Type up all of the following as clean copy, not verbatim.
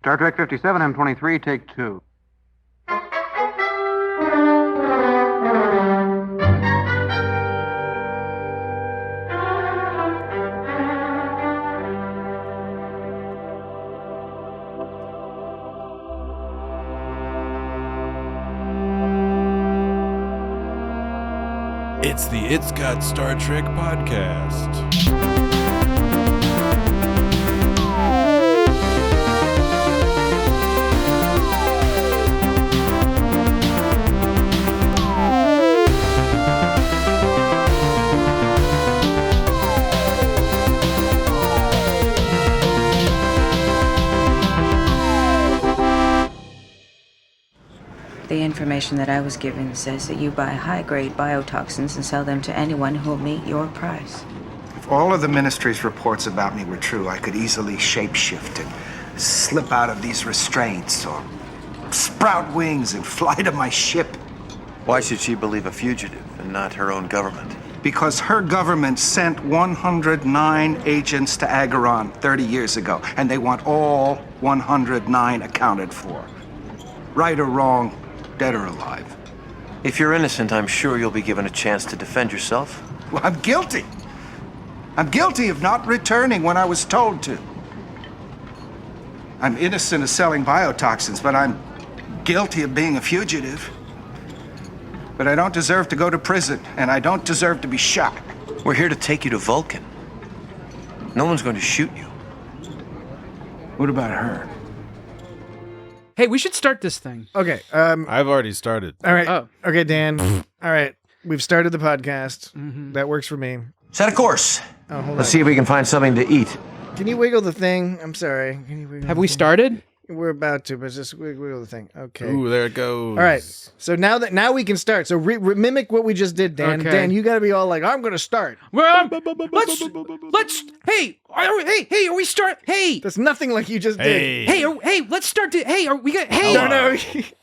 Star Trek 57, M23, take 2. It's the It's Got Star Trek podcast. The information that I was given says that you buy high-grade biotoxins and sell them to anyone who will meet your price. If all of the ministry's reports about me were true, I could easily shapeshift and slip out of these restraints or sprout wings and fly to my ship. Why should she believe a fugitive and not her own government? Because her government sent 109 agents to Agaron 30 years ago, and they want all 109 accounted for. Right or wrong, dead or alive. If you're innocent, I'm sure you'll be given a chance to defend yourself. Well, I'm guilty. I'm guilty of not returning when I was told to. I'm innocent of selling biotoxins, but I'm guilty of being a fugitive. But I don't deserve to go to prison, and I don't deserve to be shot. We're here to take you to Vulcan. No one's going to shoot you. What about her? Hey, we should start this thing. Okay. I've already started. All right. Oh. Okay, Dan. All right. We've started the podcast. That works for me. Set a course. Oh, hold Let's on. see if we can find something to eat. Can you wiggle the thing? I'm sorry. Can you wiggle Have the we thing? started? We're about to, but just wiggle the thing. Okay. Ooh, there it goes. All right. So now we can start. So mimic what we just did, Dan. Okay. Dan, you got to be all like, I'm going to start. Well, let's. Hey, are we start? Hey, That's nothing like you just Hey. did. hey, let's start. Hey, are we gonna? Hey, No.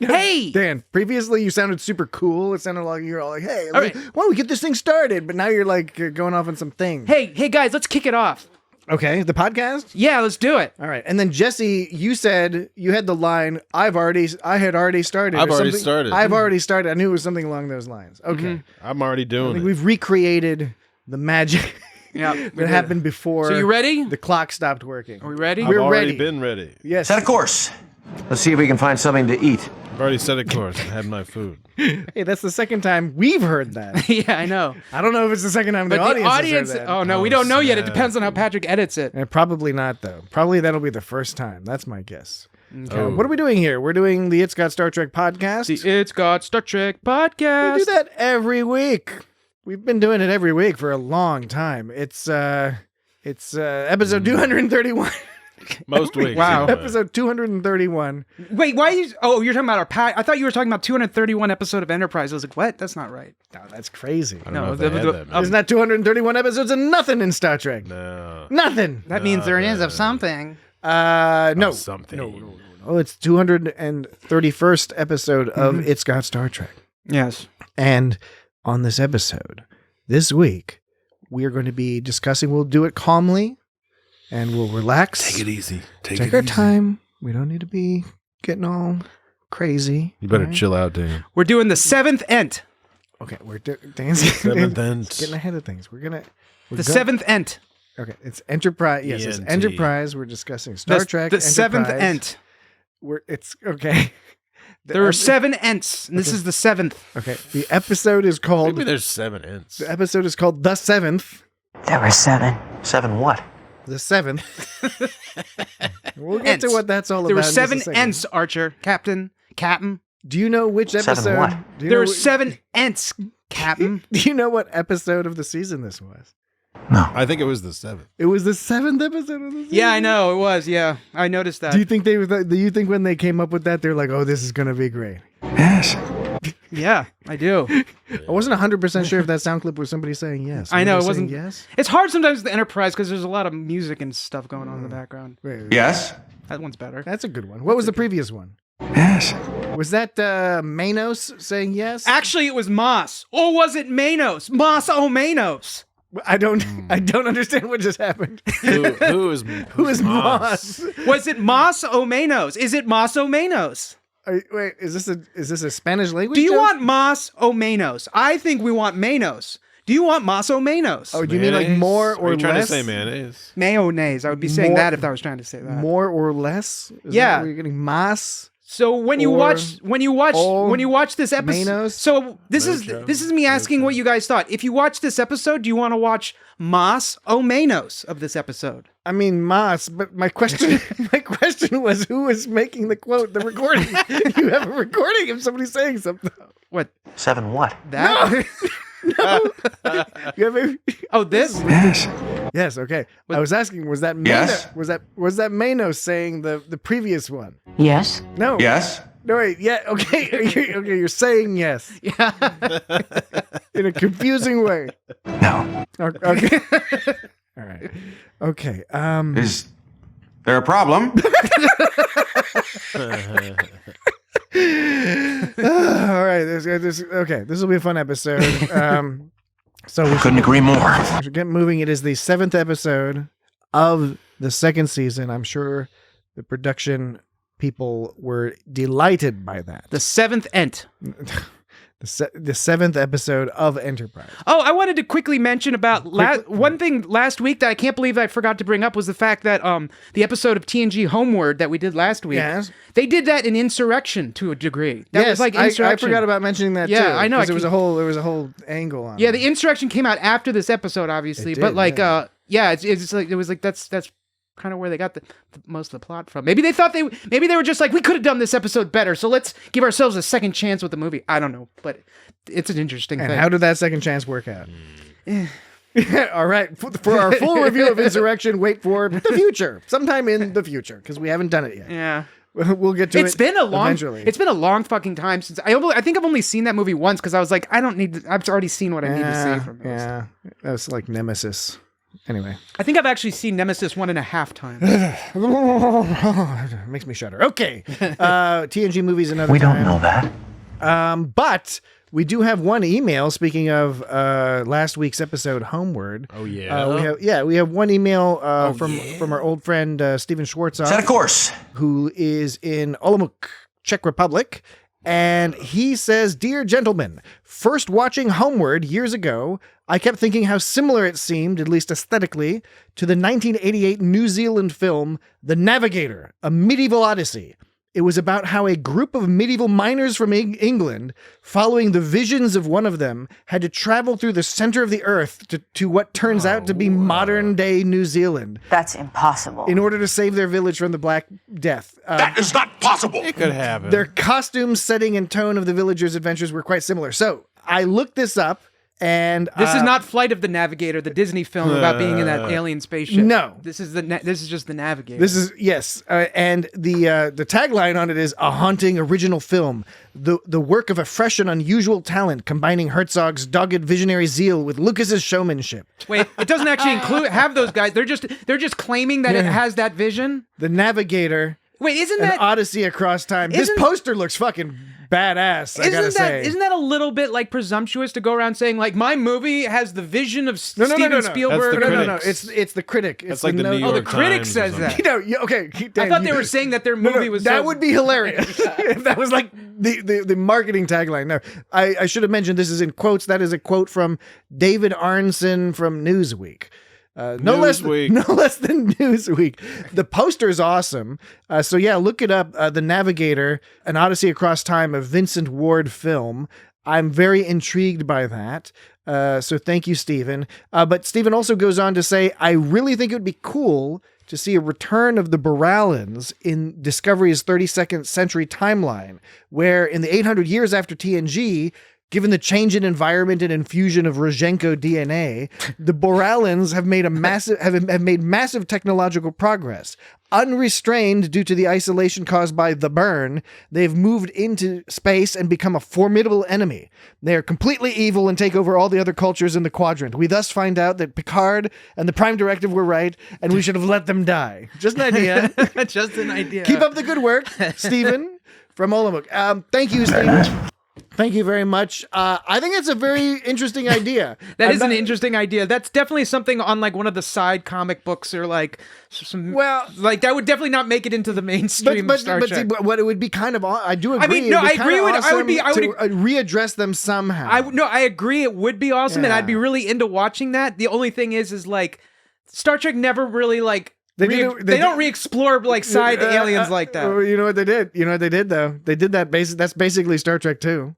Hey. Dan, previously you sounded super cool. It sounded like you were all like, hey, All right. why don't we get this thing started? But now you're like going off on some thing. Hey, guys, let's kick it off. Okay, the podcast? Yeah, let's do it. All right. And then Jesse, you said you had the line, I had already started. I've or already something. started. I've already started. I knew it was something along those lines. Okay. I'm already I doing think it. we've recreated the magic Yeah, that happened before So you ready? the clock stopped working. Are we ready? I've We're already ready. been ready. Yes. Set a course. Let's see if we can find something to eat. I've already set a course and had my food. Hey, that's the second time we've heard that. Yeah, I know. I don't know if it's the second time But the audience has heard that. oh no, we Oh, don't know yet. It snap. depends on how Patrick edits it. Probably not, though. Probably that'll be the first time. That's my guess. Oh. What are we doing here? We're doing the It's Got Star Trek podcast. The It's Got Star Trek podcast. We do that every week. We've been doing it every week for a long time. It's episode 231. Most weeks. Wow. anyway. Episode 231. Wait, why are you? Oh, you're talking about our pack. I thought you were talking about 231 episode of Enterprise. I was like, what? That's not right. No, that's crazy. I don't know No, if they had that many. Isn't that 231 episodes of nothing in Star Trek? No. Nothing. That means there is of something. No. Something. No. Oh, it's 231st episode of It's Got Star Trek. Yes. And on this episode, this week, we are going to be discussing, we'll do it calmly and we'll relax. Take it easy. Take our time. We don't need to be getting all crazy. You better all right? chill out, Dan. We're doing the seventh Ent. Okay, we're dancing. Seventh Ent. Getting ahead of things. We're Seventh Ent. Okay, it's Enterprise. Yes, it's ENT. Enterprise. We're discussing Star Trek. The seventh Enterprise. Ent. It's okay. There are 7 Ents, and this is the 7th. Okay, the episode is called. Maybe there's 7 Ents. The episode is called The Seventh. There were 7. 7 what? The Seventh. We'll get to Ents. what that's all There about. were in just a 7 second. Ents, Archer. Captain. Do you know which 7 episode? what? Do you There know were wh- 7 Ents, Captain. Do you know what episode of the season this was? No. I think it was the 7th. It was the 7th episode of the season. Yeah, I know. It was. Yeah. I noticed that. Do you think do you think when they came up with that they're like, "Oh, this is going to be great"? Yes. Yeah, I do. I wasn't 100% sure if that sound clip was somebody saying yes. I know, it Somebody saying wasn't- yes. It's hard sometimes with the Enterprise because there's a lot of music and stuff going on in the background. Wait, Yes. That one's better. that's a good one. What was the previous one? Yes. Was that Manos saying yes? Actually, it was Moss. Or was it Manos? Moss o Manos. I don't understand what just happened. Who is Moss? Was it Mas o menos? Is it Mas o menos? Wait, is this a Spanish language? Do you joke? want Mas o menos? I think we want menos. Do you want Mas o menos? Oh, do you mean like more or Are you trying less? to say mayonnaise? Mayonnaise. I would be saying More- that if I was trying to say that. More or less? Is Yeah. that where you're getting mas? So when you Or watch this episode, menos? so this is me asking what you guys thought. If you watch this episode, do you want to watch Mas o menos of this episode? I mean mas, but my question was who was making the quote, the recording. You have a recording of somebody saying something. What 7 what? that? No. You have a, Oh, this? Yes. yes, okay. I was asking, was that Yes. was that Manos saying the previous one? Yes? No. Yes. No, wait, yeah, okay. You're saying yes. Yeah. In a confusing way. No. Okay. All right. Okay. Is there a problem? All right. Okay. This will be a fun episode. So we Couldn't agree more. should get moving. It is the 7th episode of the 2nd season. I'm sure the production people were delighted by that. The 7th ent. The 7th episode of Enterprise. Oh, I wanted to quickly mention about one thing last week that I can't believe I forgot to bring up was the fact that the episode of TNG Homeward that we did last week, Yes. they did that in Insurrection to a degree. That was like Insurrection. I forgot about mentioning that too. Yeah, I know. 'cause there was a whole angle on Yeah, it. the Insurrection came out after this episode, obviously, It but did, like, yeah. it's like it was like that's kind of where they got the most of the plot from. Maybe they thought maybe they were just like, we could have done this episode better, so let's give ourselves a second chance with the movie. I don't know, but it's an interesting And thing. how did that second chance work out? All right. For our full review of Insurrection, wait for the future. Sometime in the future, because we haven't done it yet. Yeah. We'll get to it It's been a long eventually. It's been a long fucking time since I think I've only seen that movie once because I was like, I don't need to, I've already seen what I need to see from it. Yeah. That was like Nemesis. Anyway. I think I've actually seen Nemesis 1.5 times. Makes me shudder. Okay. TNG movies another We don't time. know that. But we do have one email. Speaking of last week's episode, Homeward. Oh, yeah. We have one email from our old friend Steven Schwartzoff, Set a course. who is in Olomouc, Czech Republic. And he says, "Dear gentlemen, first watching Homeward years ago, I kept thinking how similar it seemed, at least aesthetically, to the 1988 New Zealand film The Navigator, A Medieval Odyssey. It was about how a group of medieval miners from England, following the visions of one of them, had to travel through the center of the earth to what turns out to be modern-day New Zealand That's impossible. in order to save their village from the Black Death. That is not possible. It could happen. Their costumes, setting, and tone of the villagers' adventures were quite similar. So I looked this up, and This is not Flight of the Navigator, the Disney film about being in that alien spaceship. No. This is just the Navigator. This is yes, and the tagline on it is a haunting original film, the work of a fresh and unusual talent, combining Herzog's dogged visionary zeal with Lucas's showmanship. Wait, it doesn't actually have those guys. They're just claiming that it has that vision. The Navigator, Wait, isn't an that Odyssey Across Time. This Isn't- poster looks fucking badass. I gotta say. Isn't that a little bit like presumptuous to go around saying like my movie has the vision of No. Steven Spielberg? That's the No. critics. It's the critic. It's That's like the note- New York Oh, the critic Times or says something. that. You know, okay. I Dan, thought they were saying that their movie was that so- would be hilarious if that was like the marketing tagline. No, I should have mentioned this is in quotes. That is a quote from David Arnson from Newsweek. No less than Newsweek. The poster's awesome. So yeah, look it up. The Navigator, An Odyssey Across Time, a Vincent Ward film. I'm very intrigued by that. So thank you, Stephen. But Stephen also goes on to say, I really think it would be cool to see a return of the Boralans in Discovery's 32nd century timeline, where in the 800 years after TNG, given the change in environment and infusion of Rozhenko DNA, the Boralans have made massive technological progress. Unrestrained due to the isolation caused by the burn, they've moved into space and become a formidable enemy. They are completely evil and take over all the other cultures in the quadrant. We thus find out that Picard and the Prime Directive were right, and we should have let them die. Just an idea. just an idea. Keep up the good work, Stephen from Olomouc. Thank you, Stephen. Thank you very much. I think it's a very interesting idea. That is an interesting idea. That's definitely something on like one of the side comic books or like some. Well, like that would definitely not make it into the mainstream of Star Trek. See, what it would be kind of, I do agree. I mean, no, I agree with. I would readdress them somehow. I agree. It would be awesome, and I'd be really into watching that. The only thing is like Star Trek never really like. They don't re-explore like side aliens like that. You know what they did? You know what they did though? They did that. That's basically Star Trek 2.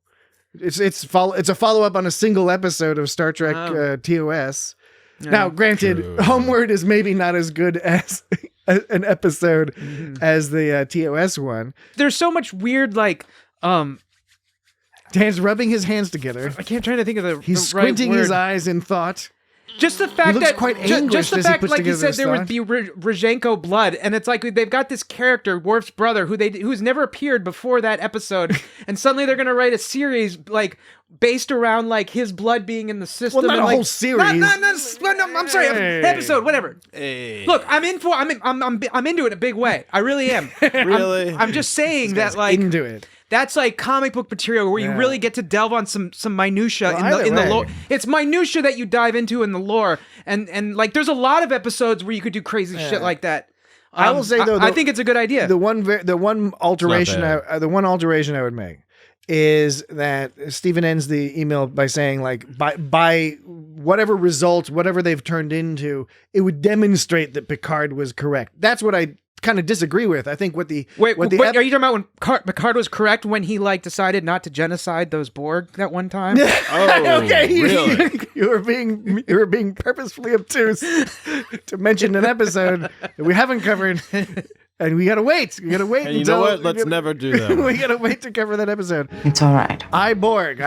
It's a follow-up on a single episode of Star Trek TOS. Yeah. Now, granted, Homeward is maybe not as good as an episode as the TOS one. There's so much weird, like, Dan's rubbing his hands together. I can't try to think of the He's squinting his eyes in thought. Just the fact that quite just the fact, like you said, there would be Rozhenko blood, and it's like they've got this character, Worf's brother, who's never appeared before that episode, and suddenly they're gonna write a series like based around like his blood being in the system. Well, not and, a whole series. No, I'm sorry, episode, whatever. Hey. Look, I'm into it in a big way. I really am. Really? I'm just saying that like into it. That's like comic book material where you really get to delve on some minutia in the lore. It's minutia that you dive into in the lore, and like there's a lot of episodes where you could do crazy shit like that. I will say though, I think it's a good idea. The one alteration I would make is that Stephen ends the email by saying like by whatever results, whatever they've turned into, it would demonstrate that Picard was correct. That's what I kind of disagree with. I think what the wait, are you talking about when Picard was correct when he like decided not to genocide those Borg that one time? Oh, okay, really? you were being purposefully obtuse to mention an episode that we haven't covered, and we gotta wait. We gotta wait. And you know what? Let's never do that. We gotta wait to cover that episode. It's all right. Borg.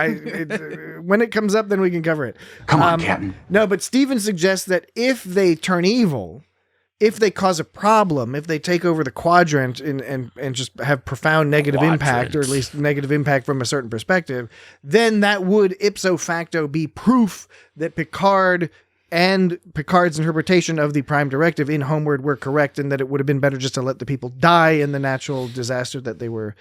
When it comes up, then we can cover it. Come on, Captain. No, but Steven suggests that if they turn evil, if they cause a problem, if they take over the quadrant and just have profound negative impact, or at least negative impact from a certain perspective, then that would ipso facto be proof that Picard and Picard's interpretation of the Prime Directive in Homeward were correct, and that it would have been better just to let the people die in the natural disaster that they were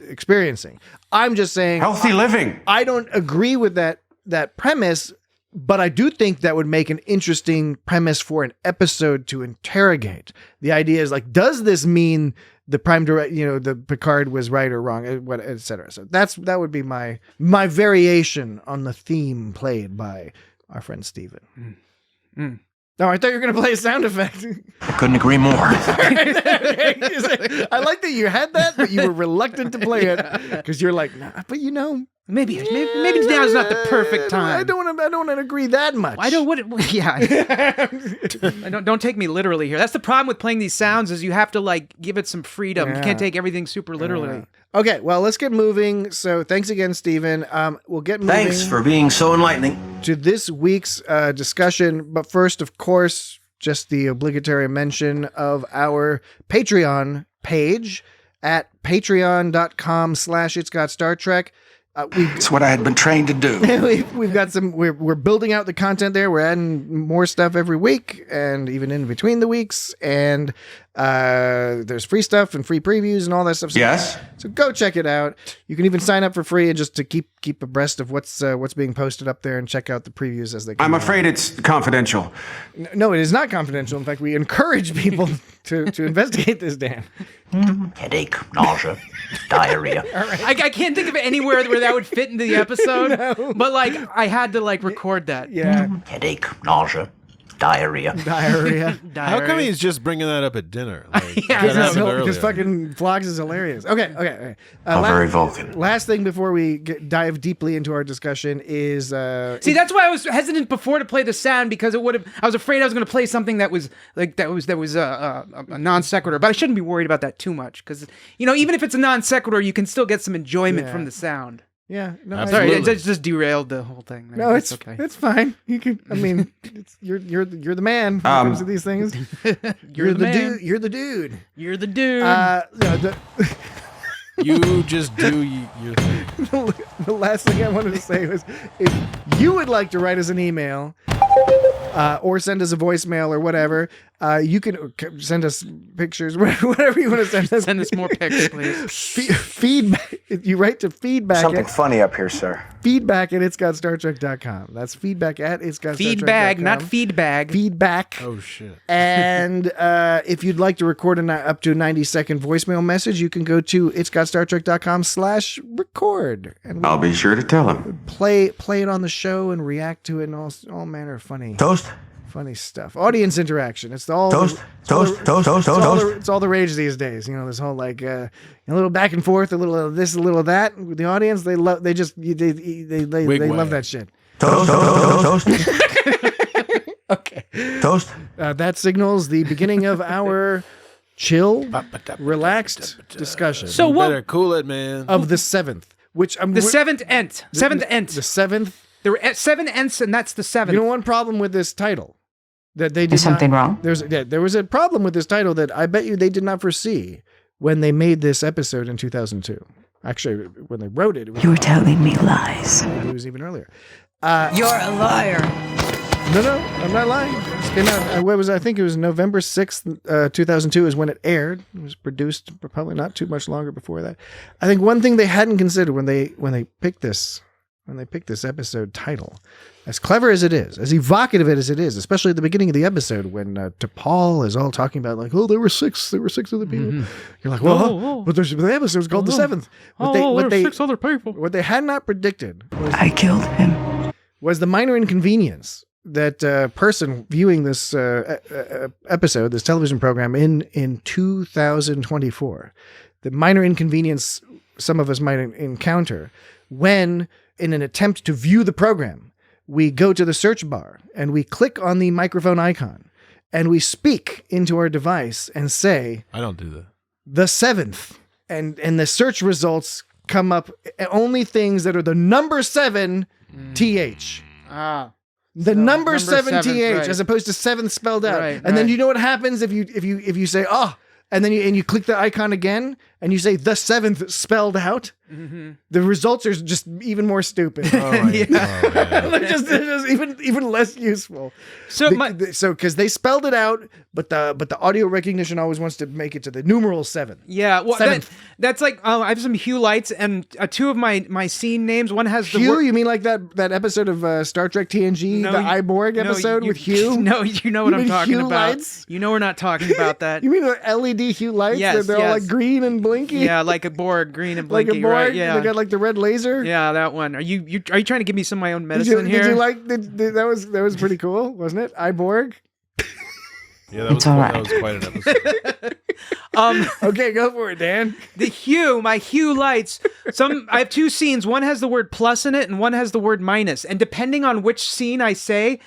experiencing. I'm just saying... Healthy living. I don't agree with that premise, but I do think that would make an interesting premise for an episode to interrogate. The idea is like, does this mean the Prime Direct, the Picard was right or wrong, et cetera. So that would be my variation on the theme played by our friend Steven. No, I thought you were going to play a sound effect. I couldn't agree more. I like that you had that, but you were reluctant to play it because you're like, nah, but maybe now's not the perfect time. I don't want to agree that much. Don't take me literally here. That's the problem with playing these sounds is you have to like give it some freedom. You can't take everything super literally. Okay, well, let's get moving. So thanks again, Stephen. We'll get moving. Thanks for being so enlightening. To this week's discussion. But first, of course, just the obligatory mention of our Patreon page at patreon.com/itsgotstartrek. It's what I had been trained to do. We've got we're building out the content there. We're adding more stuff every week and even in between the weeks. And there's free stuff and free previews and all that stuff. Yes. So go check it out. You can even sign up for free and just to keep abreast of what's being posted up there and check out the previews as they come I'm out. afraid it's confidential. No, it is not confidential. In fact, we encourage people to investigate this, Dan. Headache, nausea, diarrhea. I can't think of anywhere where that would fit into the episode, but like I had to like record that. Yeah. Headache, nausea, diarrhea. How come he's just bringing that up at dinner? Like, Yeah, that happened Because earlier. fucking Vlogs is hilarious. Okay. Very Vulcan. Last thing before we dive deeply into our discussion is See, that's why I was hesitant before to play the sound because I was afraid I was going to play something that was like that was a non sequitur. But I shouldn't be worried about that too much because even if it's a non sequitur, you can still get some enjoyment from the sound. yeah. No, Absolutely. Sorry, it just derailed the whole thing. No, it's okay. It's fine. You can. I mean, you're the man when it comes to these things. You're the man. dude. You're the dude. You're the dude. You just do your thing. The last thing I wanted to say was, if you would like to write us an email or send us a voicemail or whatever, You can send us pictures, whatever you want to send us. Send us more pics, please. Feedback. You write to feedback. Something funny up here, sir. Feedback at itsgotstartrek.com. That's feedback at itsgotstartrek.com. Feedback, not feedback. Feedback. Oh, shit. And if you'd like to record an up to 90-second voicemail message, you can go to itsgotstartrek.com/record. And I'll be sure to tell him. play it on the show and react to it and all manner of funny stuff. Audience interaction. It's all the rage these days. You know, this whole like a little back and forth, a little of this, a little of that. With the audience, they love that shit. Toast. Okay. Toast. That signals the beginning of our chill, relaxed discussion. So You what? better cool it, man. Of the seventh, which I'm The seventh ent. Seventh ent. The seventh. There were 7 ents, and that's the seventh. You know, one problem with this title that they did Is something wrong? There was a problem with this title that I bet you they did not foresee when they made this episode in 2002. Actually, when they wrote it, You're telling me lies. it was even earlier. You're a liar. No, I'm not lying. It came out. I think it was November 6th, 2002 is when it aired. It was produced probably not too much longer before that. I think one thing they hadn't considered when they picked this episode title, as clever as it is, as evocative as it is, especially at the beginning of the episode when T'Pol is all talking about like, oh, there were six other people. Mm-hmm. You're like, well, but the episode's called the seventh. There were 6 other people. What they had not predicted I killed him. was the minor inconvenience that person viewing this episode, this television program in 2024, the minor inconvenience some of us might encounter when, in an attempt to view the program, we go to the search bar and we click on the microphone icon and we speak into our device and say, I don't do that. the seventh, and the search results come up only things that are the number 7 th. The number 7 th, right. as opposed to seventh spelled out. Right, and then you know what happens if you say and then you click the icon again and you say the seventh spelled out. Mm-hmm. The results are just even more stupid. Yeah. they're just even less useful. So because they spelled it out, but the audio recognition always wants to make it to the numeral 7. Yeah, well, Seventh. that's like I have some Hugh lights and 2 of my scene names. One has the Hugh, word. you mean like that episode of Star Trek TNG, No, the Iborg episode with Hugh? No, you know what You I'm mean talking Hue about. lights? You know we're not talking about that. You mean the LED Hue lights? Yes, They're all yes. like green and blinky. Yeah, like a Borg, green and like blinky. a Borg. Right? Yeah, They got like the red laser. yeah, that one. Are you trying to give me some of my own Did medicine you here? like that was pretty cool, wasn't it? Iborg. Yeah, that was quite an episode. Okay, go for it, Dan. my Hue lights. I have 2 scenes. One has the word plus in it, and one has the word minus. And depending on which scene I say,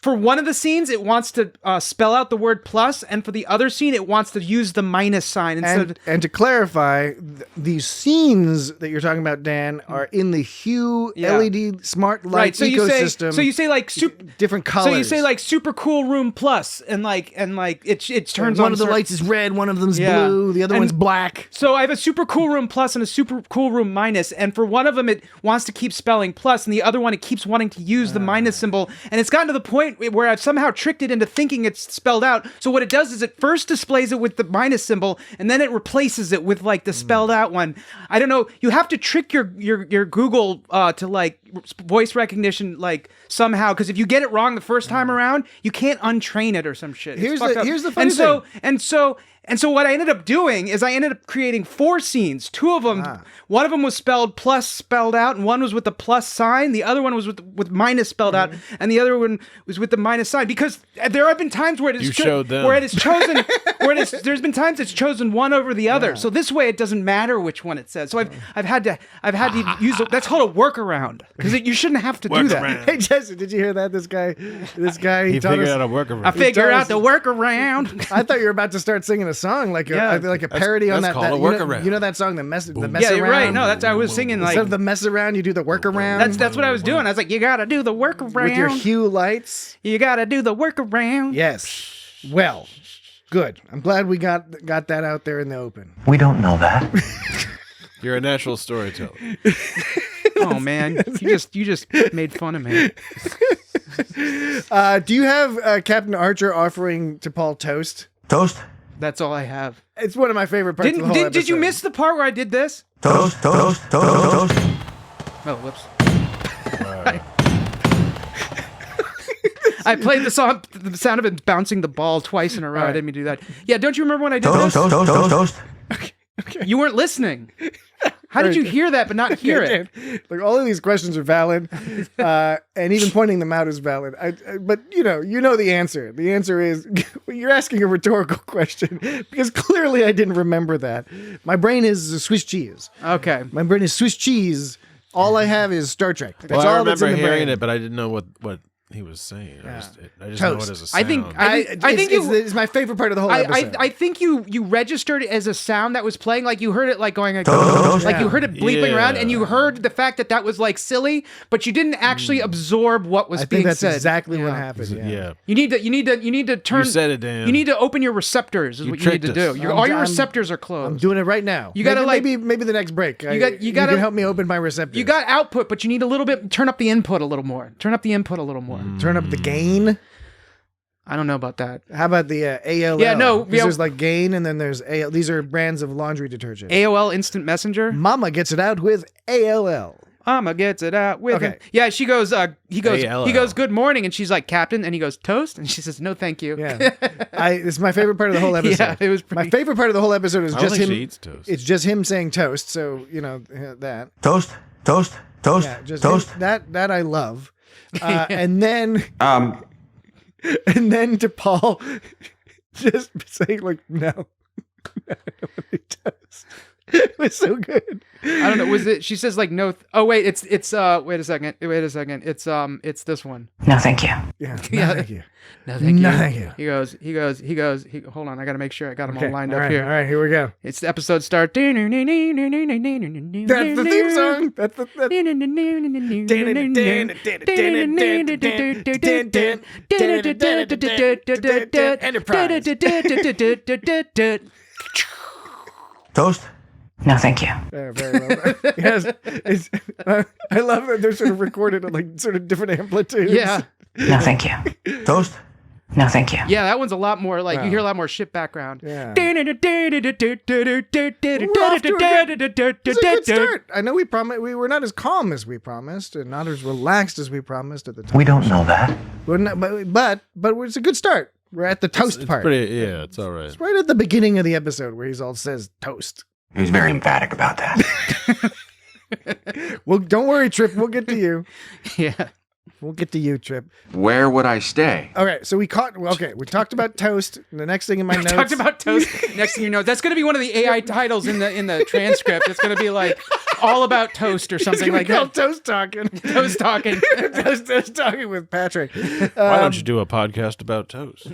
for one of the scenes it wants to spell out the word plus, and for the other scene it wants to use the minus sign instead. And to clarify, these scenes that you're talking about, Dan, are in the Hue LED smart light right. So ecosystem. you say like different colors. So you say like super cool room plus, and like it turns one on of the lights is red, one of them's blue, the other one's black. So I have a super cool room plus and a super cool room minus, and for one of them it wants to keep spelling plus, and the other one it keeps wanting to use the minus symbol, and it's gotten to the point where I've somehow tricked it into thinking it's spelled out. So what it does is it first displays it with the minus symbol, and then it replaces it with like the spelled out one. I don't know. You have to trick your Google to like voice recognition like somehow, because if you get it wrong the first time around, you can't untrain it or some shit. Here's the funny thing. And so what I ended up doing is I ended up creating 4 scenes. 2 of them, one of them was spelled plus spelled out, and one was with the plus sign. The other one was with minus spelled out, and the other one was with the minus sign. Because there have been times where there's been times it's chosen one over the other. So this way it doesn't matter which one it says. So I've had to use that's called a workaround, because you shouldn't have to do that. Hey Jesse, did you hear that? This guy He figured out a workaround. I figured out the workaround. I thought you were about to start singing a song like a parody on that's that. called a workaround. You know that song, the mess around. Yeah, you're right. No, I was singing like instead of the mess around, you do the workaround. that's what I was doing. I was like, you gotta do the workaround with your Hue lights. You gotta do the workaround. Yes. Well, good. I'm glad we got that out there in the open. We don't know that. You're a natural storyteller. Oh man, you just made fun of me. Do you have Captain Archer offering to Paul toast? Toast? That's all I have. It's one of my favorite parts of the whole episode. Did you miss the part where I did this? Toast, toast, toast, toast. Oh, whoops. I played the sound of it bouncing the ball twice in a row. Right. I didn't mean to do that. Yeah, don't you remember when I did Toast, this? toast, toast, toast, toast. Okay. You weren't listening. How did you hear that but not hear it? Like, all of these questions are valid, and even pointing them out is valid. But you know the answer. The answer is you're asking a rhetorical question because clearly I didn't remember that. My brain is Swiss cheese. Okay. My brain is Swiss cheese. All I have is Star Trek. That's Well, I all that's in remember the hearing brain. it, but I didn't know what he was saying. Yeah. I just know it Toast. as a sound. I think it's my favorite part of the whole episode. I think you registered it as a sound that was playing, like you heard it like going like, Toast. like you heard it bleeping around, and you Yeah. heard the fact that was like silly, but you didn't actually absorb what was I being think that's said. exactly what Yeah. happened. Yeah. You need to turn. You said it, Dan. You need to open your receptors. Is You what you need to tricked do. us. All your I'm- receptors are I'm closed. doing it right now. You gotta, maybe the next break. You gotta- can help me open my receptors. You got output, but you need a little bit. Turn up the input a little more. Turn up the input a little more. turn up the gain. I don't know about that. How about the ALL? Yeah, no, 'Cause yeah. there's like Gain, and then there's AL. These are brands of laundry detergent. AOL Instant Messenger. Mama gets it out with ALL. Mama gets it out with Okay. him. Yeah, she goes. He goes. ALL. He goes. Good morning, and she's like, Captain, and he goes, toast, and she says, no, thank you. Yeah, it's my favorite part of the whole episode. Yeah, it was my pretty- favorite part of the whole episode is I don't just think him. she eats toast. It's just him saying toast. So that. Toast, toast, toast, Yeah, just toast. that I love. And then Um, to Paul, just saying like no, I don't want any toast. It was so good. I don't know. Was it? She says like no. Oh wait, it's. Wait a second. It's this one. No, thank you. Yeah, Yeah. no, thank you. No, thank No, you. thank you. He goes. Hold on, I gotta make sure I got them Okay, all lined all up right, here. All right, here we go. It's the episode start. That's That's the theme song. That's Toast. No, thank you. Very well. Yes, I love that they're sort of recorded at like sort of different amplitudes. Yeah. No, thank you. Toast. No, thank you. Yeah, that one's a lot more like Wow. you hear a lot more shit background. Yeah. It's a good start. I know we promised we were not as calm as we promised, and not as relaxed as we promised at the time. We don't know that. We're not, but it's a good start. We're at the toast It's part. it's all right. It's right at the beginning of the episode where he's all says toast. he was very emphatic about that. Well, don't worry, Trip. We'll get to you. Yeah. We'll get to you, Trip. Where would I stay? Okay, so we talked about toast. The next thing in my notes. Talked about toast. Next thing you know, that's going to be one of the AI titles in the transcript. It's going to be like all about toast or something like that. Toast talking. Toast talking. toast talking with Patrick. Why don't you do a podcast about toast?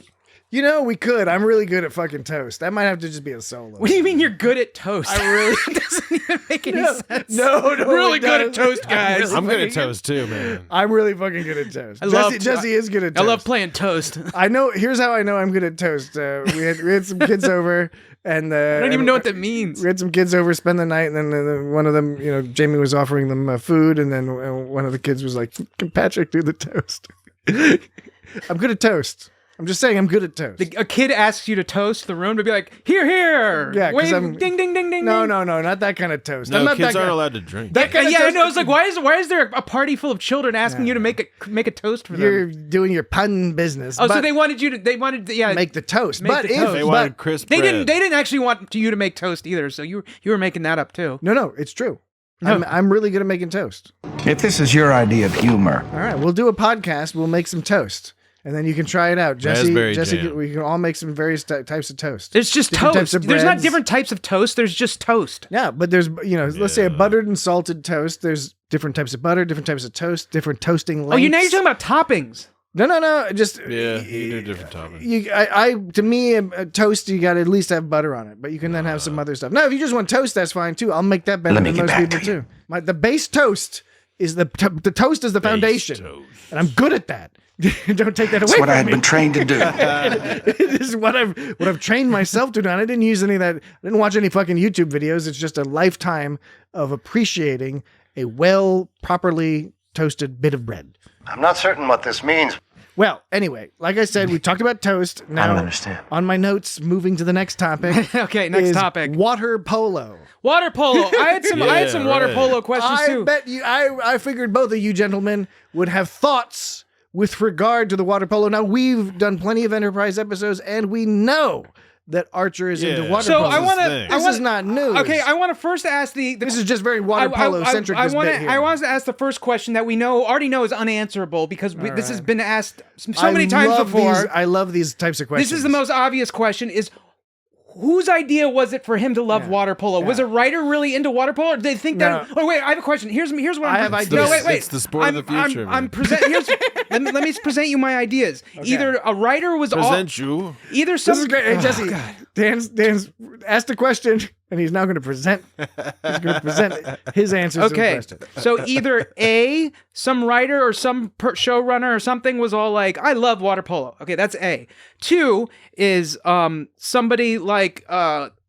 You know, we could. I'm really good at fucking toast. That might have to just be a solo. What do you mean you're good at toast? I really That doesn't even make any sense. No, Really it good at doesn't. toast, guys. really I'm good at fucking toast too, man. I'm really fucking good at toast. love- Jesse is good at I toast. love playing toast. I know. Here's how I know I'm good at toast. We had some kids over, and I don't even know what that means. we had some kids over spend the night, and then one of them, Jamie was offering them food, and then one of the kids was like, "Can Patrick do the toast?" I'm good at toast. I'm just saying I'm good at toast. A kid asks you to toast the room to be like, here, here. Yeah, 'cause Wave, I'm- ding, ding, ding, ding. No, ding. no, not that kind of toast. No, I'm not kids that aren't guy. allowed to drink. That kind of Yeah, I toast. know. It's like, why is there a party full of children asking you to make a toast for them? You're doing your pun business. Oh, so but they wanted you to. They wanted, yeah. make the toast. Make But the if toast. They but- wanted crisp They bread. didn't. They didn't actually want you to make toast either. So you were making that up too. no, it's true. No. I'm really good at making toast. If this is your idea of humor, All right, we'll do a podcast. We'll make some toast, and then you can try it out. Jesse, Raspberry jam. we can all make some various types of toast. There's just Different toast. types of There's not breads. different types of toast. There's just toast. Yeah, but there's let's say a buttered and salted toast. There's different types of butter, different types of toast, different toasting lengths. Oh, now you're talking about toppings. No. Just Yeah, you do different toppings. to me, a toast you got to at least have butter on it, but you can then have some other stuff. No, if you just want toast, that's fine too. I'll make that better Let me than get most back people to you. too. The base toast is the toast is the foundation, toast. and I'm good at that. Don't take that away that's from what I had me. been trained to do. This is what I've trained myself to do. And I didn't use any of that. I didn't watch any fucking YouTube videos. It's just a lifetime of appreciating a properly toasted bit of bread. I'm not certain what this means. Well, anyway, like I said, we talked about toast. Now, I don't understand. On my notes, moving to the next topic. Okay, next is topic. Water polo. Water polo. I had some water polo questions too. I bet you. I figured both of you gentlemen would have thoughts with regard to the water polo. Now, we've done plenty of Enterprise episodes, and we know that Archer is into water polo. So I want to. This is not news. Okay, I want to first ask the. This is just very water polo centric. I want to ask the first question that we already know is unanswerable because this has been asked so many times before. I love these types of questions. This is the most obvious question: is whose idea was it for him to love water polo? Was a writer really into water polo? Or did they think that? Oh wait, I have a question. Here's what I have ideas. No, wait. It's the sport of the future. Let me present you my ideas. Okay. Either a writer was you. Either some. This is great. Hey, Jesse. Dan's asked a question, and he's now going to present. He's going to present his answers to the question. So either A, some writer or some showrunner or something was all like, "I love water polo." Okay, that's A. 2 is somebody like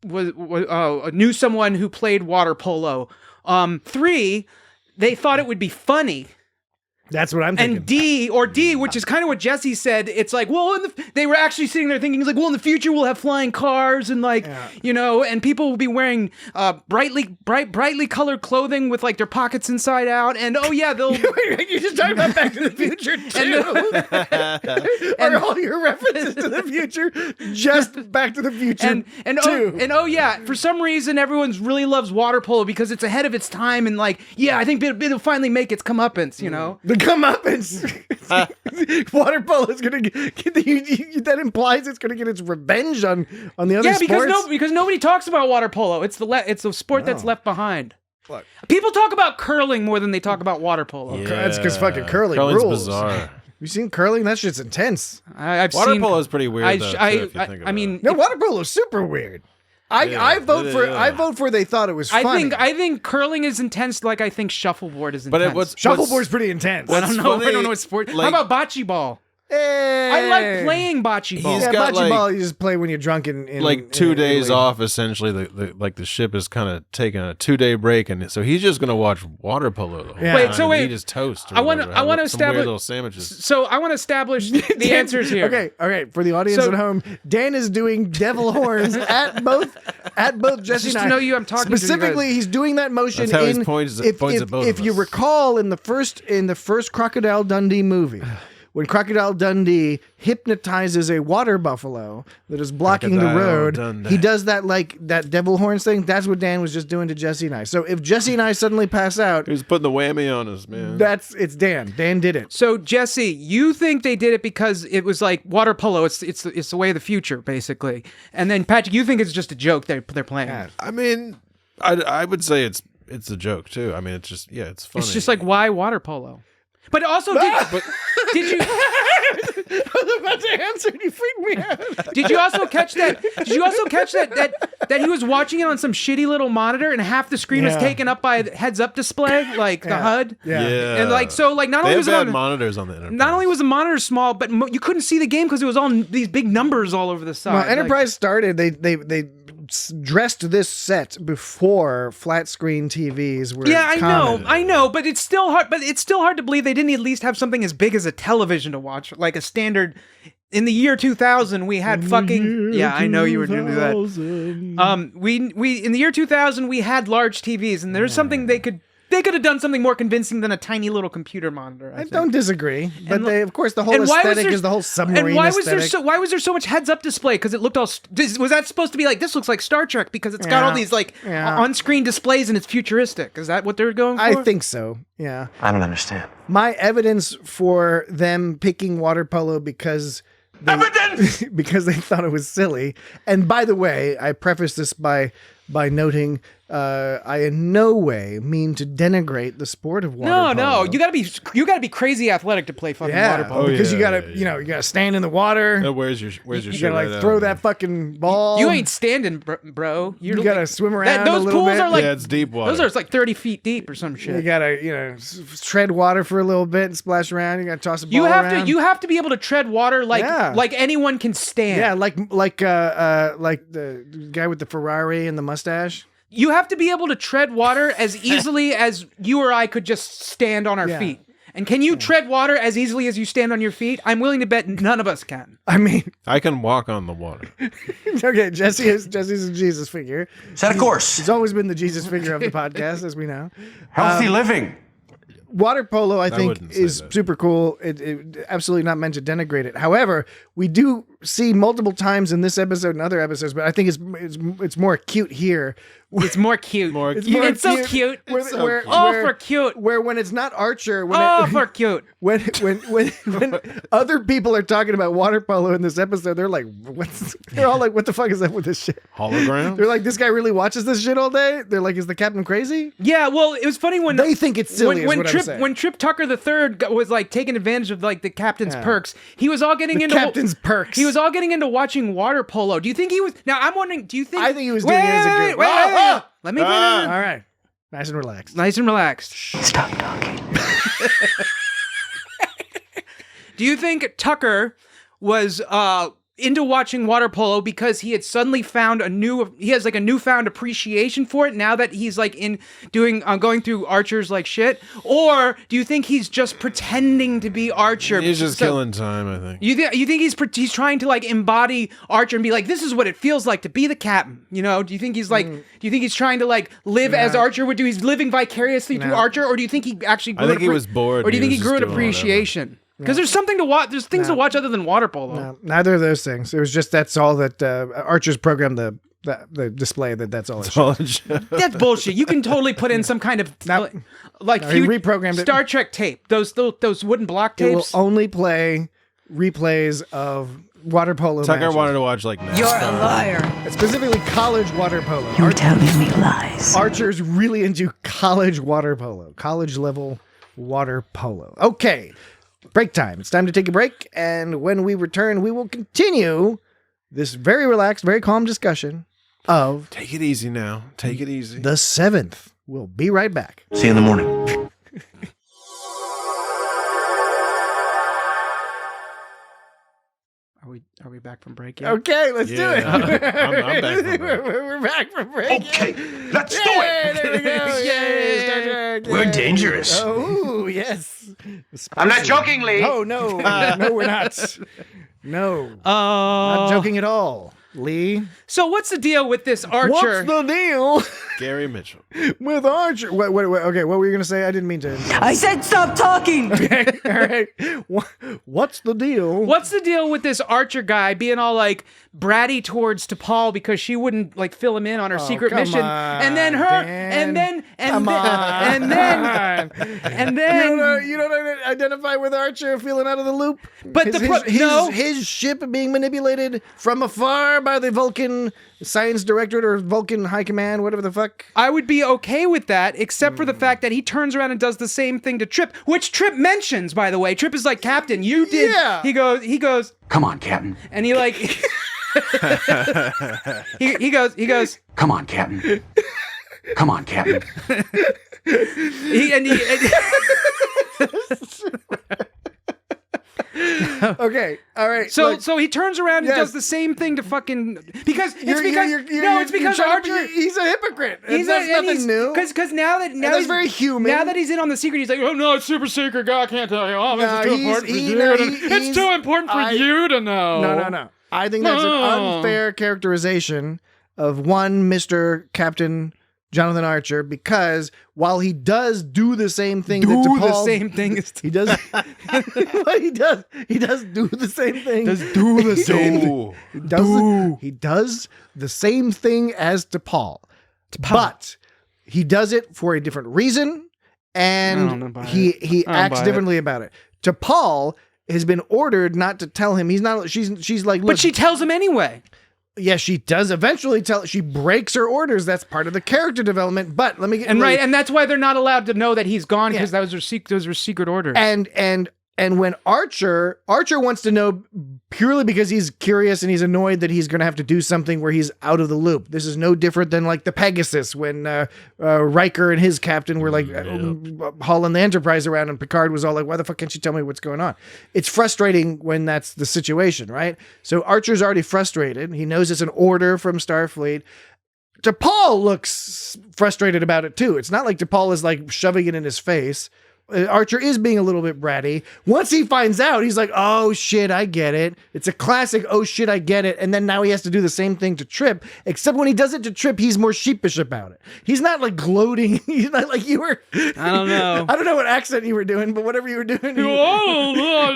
knew someone who played water polo. 3, they thought it would be funny. That's what I'm thinking. And D, which is kind of what Jesse said. It's like, well, they were actually sitting there thinking, he's like, well, in the future we'll have flying cars and and people will be wearing brightly colored clothing with like their pockets inside out. And they'll. You're just talking about Back to the Future too. Are all your references to the future just Back to the Future too? For some reason everyone's really loves water polo because it's ahead of its time and I think it'll finally make its comeuppance. The comeuppance. Water polo is going to get that implies it's going to get its revenge on the other sports. Because nobody talks about water polo. It's the sport that's left behind. Look. People talk about curling more than they talk about water polo. Yeah. That's because fucking curling Curling's rules. Bizarre. You seen curling? That shit's intense. Water polo is pretty weird. Water polo is super weird. I vote for they thought it was funny. I think curling is intense like I think shuffleboard is intense. Shuffleboard's pretty intense. I don't know what sport. How about bocce ball? I like playing bocce ball. Bocce ball you just play when you're drunk in 2 days off. Essentially, the ship is kind of taking a 2-day break, and so he's just gonna watch water polo. The whole time and eat his toast. I want to establish weird little sandwiches. So I want to establish the answers here. Okay. For the audience at home, Dan is doing devil horns at both Jesse and I. To know you, I'm talking specifically. To you he's doing that motion. That's how he points at both of us. If you recall, in the first Crocodile Dundee movie. When Crocodile Dundee hypnotizes a water buffalo that is blocking the road, he does that that devil horns thing. That's what Dan was just doing to Jesse and I. So if Jesse and I suddenly pass out, he's putting the whammy on us, man. It's Dan. Dan did it. So Jesse, you think they did it because it was like water polo? It's the way of the future, basically. And then Patrick, you think it's just a joke they're playing? Yeah. I mean, I would say it's a joke too. I mean, it's just it's funny. It's just like, why water polo? But also, did you? I was about to answer and you freaked me out. Did you also catch that? That he was watching it on some shitty little monitor and half the screen was taken up by a heads-up display, like the HUD. Yeah. And not only was it monitors on the Enterprise. Not only was the monitor small, but you couldn't see the game because it was all these big numbers all over the side. Well, Enterprise started. They dressed this set before flat screen TVs were common. I know, but it's still hard. But it's still hard to believe they didn't at least have something as big as a television to watch, like a standard. In the year 2000, we had I know you were going to do that. We in the year 2000 we had large TVs, and there's something they could have done something more convincing than a tiny little computer monitor. I don't disagree, but of course, the whole aesthetic is the whole submarine. And why aesthetic. why was there so much heads-up display? Because it looked all. Was that supposed to be like this? Looks like Star Trek because it's got all these on-screen displays and it's futuristic. Is that what they're going for? I think so. Yeah. I don't understand. My evidence for them picking water polo because they thought it was silly. And by the way, I preface this by noting I in no way mean to denigrate the sport of water polo. No, you gotta be crazy athletic to play fucking water polo. Because you gotta stand in the water. Where's your you gotta throw that fucking ball. You ain't standing, bro. You gotta swim around those a little pools bit. Are like it's deep water. Those are like 30 feet deep or some shit. You gotta tread water for a little bit and splash around. You gotta toss a ball around. You have to be able to tread water like anyone can stand. Yeah, like the guy with the Ferrari and the mustache. You have to be able to tread water as easily as you or I could just stand on our feet. And can you tread water as easily as you stand on your feet? I'm willing to bet none of us can. I mean, I can walk on the water. Okay, Jesse's a Jesus figure. Set a course. He's always been the Jesus figure of the podcast, as we know. Healthy living. Water polo, I think, wouldn't say is that. super cool. It absolutely not meant to denigrate it. However, we do see multiple times in this episode and other episodes, but I think it's more cute here. It's more cute. It's so cute. For cute. Where when it's not Archer, For cute. when other people are talking about water polo in this episode, they're like, they're all like, what the fuck is up with this shit? Hologram? They're like, this guy really watches this shit all day? They're like, is the captain crazy? Yeah, well, it was funny when They think it's silly, when Trip Tucker III was like taking advantage of like the captain's perks. He was all getting into captain's perks. He was all getting into watching water polo. Do you think he was? Now I'm wondering. Do you think? I think he was doing it as a good. Wait. Let me. All right, nice and relaxed. Nice and relaxed. Stop talking. Do you think Tucker was into watching water polo because he had suddenly found a newfound appreciation for it now that he's like going through Archer's like shit? Or do you think he's just pretending to be Archer? He's just killing time, I think. You think he's trying to like embody Archer and be like, this is what it feels like to be the captain? You know? Do you think he's like? Do you think he's trying to like live as Archer would do? He's living vicariously through Archer, or do you think he actually? I think he was bored. Or do you think he was grew an just doing appreciation? Because there's something to watch. There's things to watch other than water polo. No, neither of those things. It was just that's all that Archer's programmed the display. That's all. It showed. That's bullshit. You can totally put in some kind of he reprogrammed it. Star Trek tape. Those wooden block It will tapes. only play replays of water polo. Tucker matches. wanted to watch like You're a liar. Specifically college water polo. You're telling me lies. Archer's really into college water polo, college level water polo. Okay, break time. It's time to take a break, and when we return, we will continue this very relaxed, very calm discussion of Take it easy now. Take it easy. the 7th. We'll be right back. See you in the morning. Are we back from break yet? Okay, let's do it. I'm back from break. We're back from break. Okay, let's do Yay, it. there we go. Yay, Star Trek. We're Yay. dangerous. Oh, yes. I'm not joking, Lee. Oh, no. No, we're not. No. Not joking at all. Lee. So what's the deal with this Archer? What's the deal Gary Mitchell. with Archer? Wait, okay, what were you going to say? I didn't mean to. I said stop talking. Okay, all right. What's the deal? What's the deal with this Archer guy being all like bratty towards T'Pol because she wouldn't like fill him in on her secret come mission, on, and then Dan. Come on. and then You don't identify with Archer feeling out of the loop? But his ship being manipulated from afar by the Vulcan Science Directorate or Vulcan High Command, whatever the fuck. I would be okay with that, except for the fact that he turns around and does the same thing to Trip, which Trip mentions, by the way. Trip is like, Captain, you did. Yeah. He goes, Come on, Captain. and he like, he goes, Come on, Captain. Come on, Captain. Okay, all right. So he turns around and does the same thing to fucking because Archer. He's a hypocrite. He's nothing new. Because now that's he's very human. Now that he's in on the secret, he's like, oh no, it's super secret. God, I can't tell you. Oh, No, it's too important for you. It's too important for you to know. No. I think that's an unfair characterization of one Mr. Captain Jonathan Archer, because while he does do the same thing that T'Pol, the same thing as he does he does do the same thing. do the same thing. He does the same thing as T'Pol. But he does it for a different reason, and he acts differently about it. T'Pol has been ordered not to tell him. She's like, look, But she tells him anyway. yeah, she does eventually tell. She breaks her orders. That's part of the character development. But let me get and that's why they're not allowed to know that he's gone, because those were secret orders. And when Archer wants to know purely because he's curious and he's annoyed that he's going to have to do something where he's out of the loop. This is no different than like the Pegasus when Riker and his captain were like hauling the Enterprise around, and Picard was all like, why the fuck can't you tell me what's going on? It's frustrating when that's the situation, right? So Archer's already frustrated. He knows it's an order from Starfleet. T'Pol looks frustrated about it too. It's not like T'Pol is like shoving it in his face. Archer is being a little bit bratty. Once he finds out, he's like, oh shit, I get it. It's a classic, oh shit, I get it. And then now he has to do the same thing to Trip, except when he does it to Trip, he's more sheepish about it. He's not like gloating. He's not like you were. I don't know. I don't know what accent you were doing, but whatever you were doing. I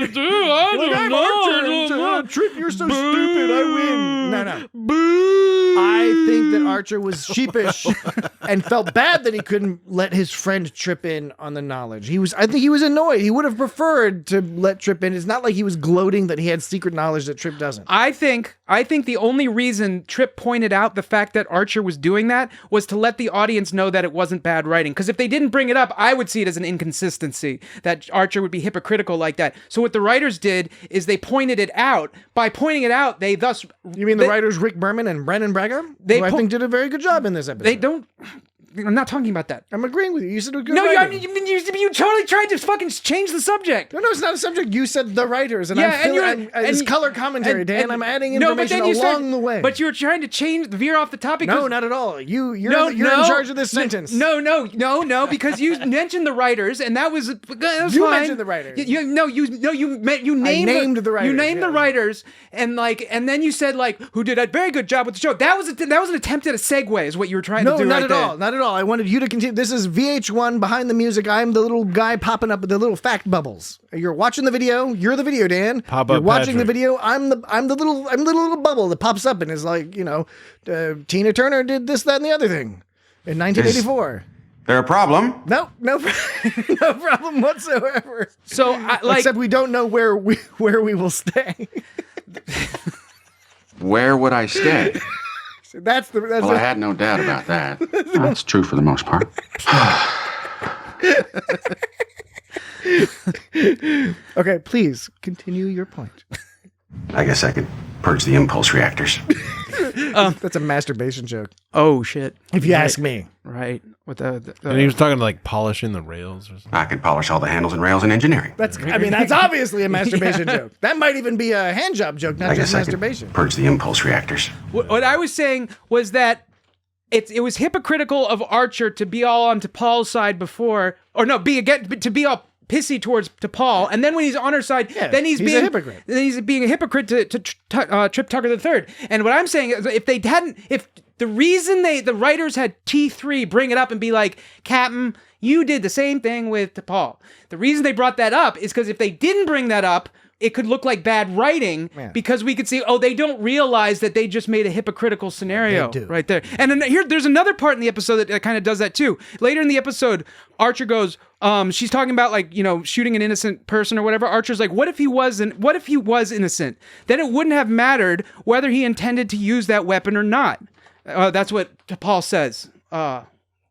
don't know. Trip, you're so stupid. I win. No. I think that Archer was sheepish and felt bad that he couldn't let his friend Trip in on the knowledge. I think he was annoyed. He would have preferred to let Trip in. It's not like he was gloating that he had secret knowledge that Trip doesn't. I think the only reason Trip pointed out the fact that Archer was doing that was to let the audience know that it wasn't bad writing. Because if they didn't bring it up, I would see it as an inconsistency that Archer would be hypocritical like that. So what the writers did is they pointed it out. By pointing it out, they thus... You mean the writers Rick Berman and Brennan Braga? Who I think did a very good job in this episode. They don't... I'm not talking about that. I'm agreeing with you. You said it was good. No, you totally tried to fucking change the subject. No, it's not a subject. You said the writers, and it's color commentary, Dan. I'm adding information along the way. But you were trying to veer off the topic. No, not at all. You're in charge of this sentence. No, because you mentioned the writers, and that was fine. You mentioned the writers. You named the writers. You named the writers, and then you said who did a very good job with the show. That was an attempt at a segue, is what you were trying to do. No, not at all. Not at all. I wanted you to continue. This is VH1 behind the music. I'm the little guy popping up with the little fact bubbles. You're watching the video. You're the video, Dan. You're watching the video. I'm the little bubble that pops up and is like, Tina Turner did this, that, and the other thing in 1984. There a problem? No problem whatsoever. So, except we don't know where we will stay. Where would I stay? Well, I had no doubt about that. That's true for the most part. Okay, please continue your point. I guess I could purge the impulse reactors. That's a masturbation joke. Oh shit! If you ask me, right? With and he was talking like polishing the rails or something. I could polish all the handles and rails in engineering. That's obviously a masturbation joke. That might even be a hand job joke, not just masturbation. Purge the impulse reactors. What I was saying was that it was hypocritical of Archer to be all on T'Pol's side before, to be all pissy towards T'Pol, and then when he's on her side, then he's being a hypocrite. Then he's being a hypocrite to Trip Tucker III. And what I'm saying is, if the reason the writers had T3 bring it up and be like, Captain, you did the same thing with T'Pol. The reason they brought that up is because if they didn't bring that up, it could look like bad writing because we could see, they don't realize that they just made a hypocritical scenario right there. And then there's another part in the episode that kind of does that too. Later in the episode, Archer goes, she's talking about shooting an innocent person or whatever. Archer's like, what if he was innocent? Then it wouldn't have mattered whether he intended to use that weapon or not. That's what T'Pol says.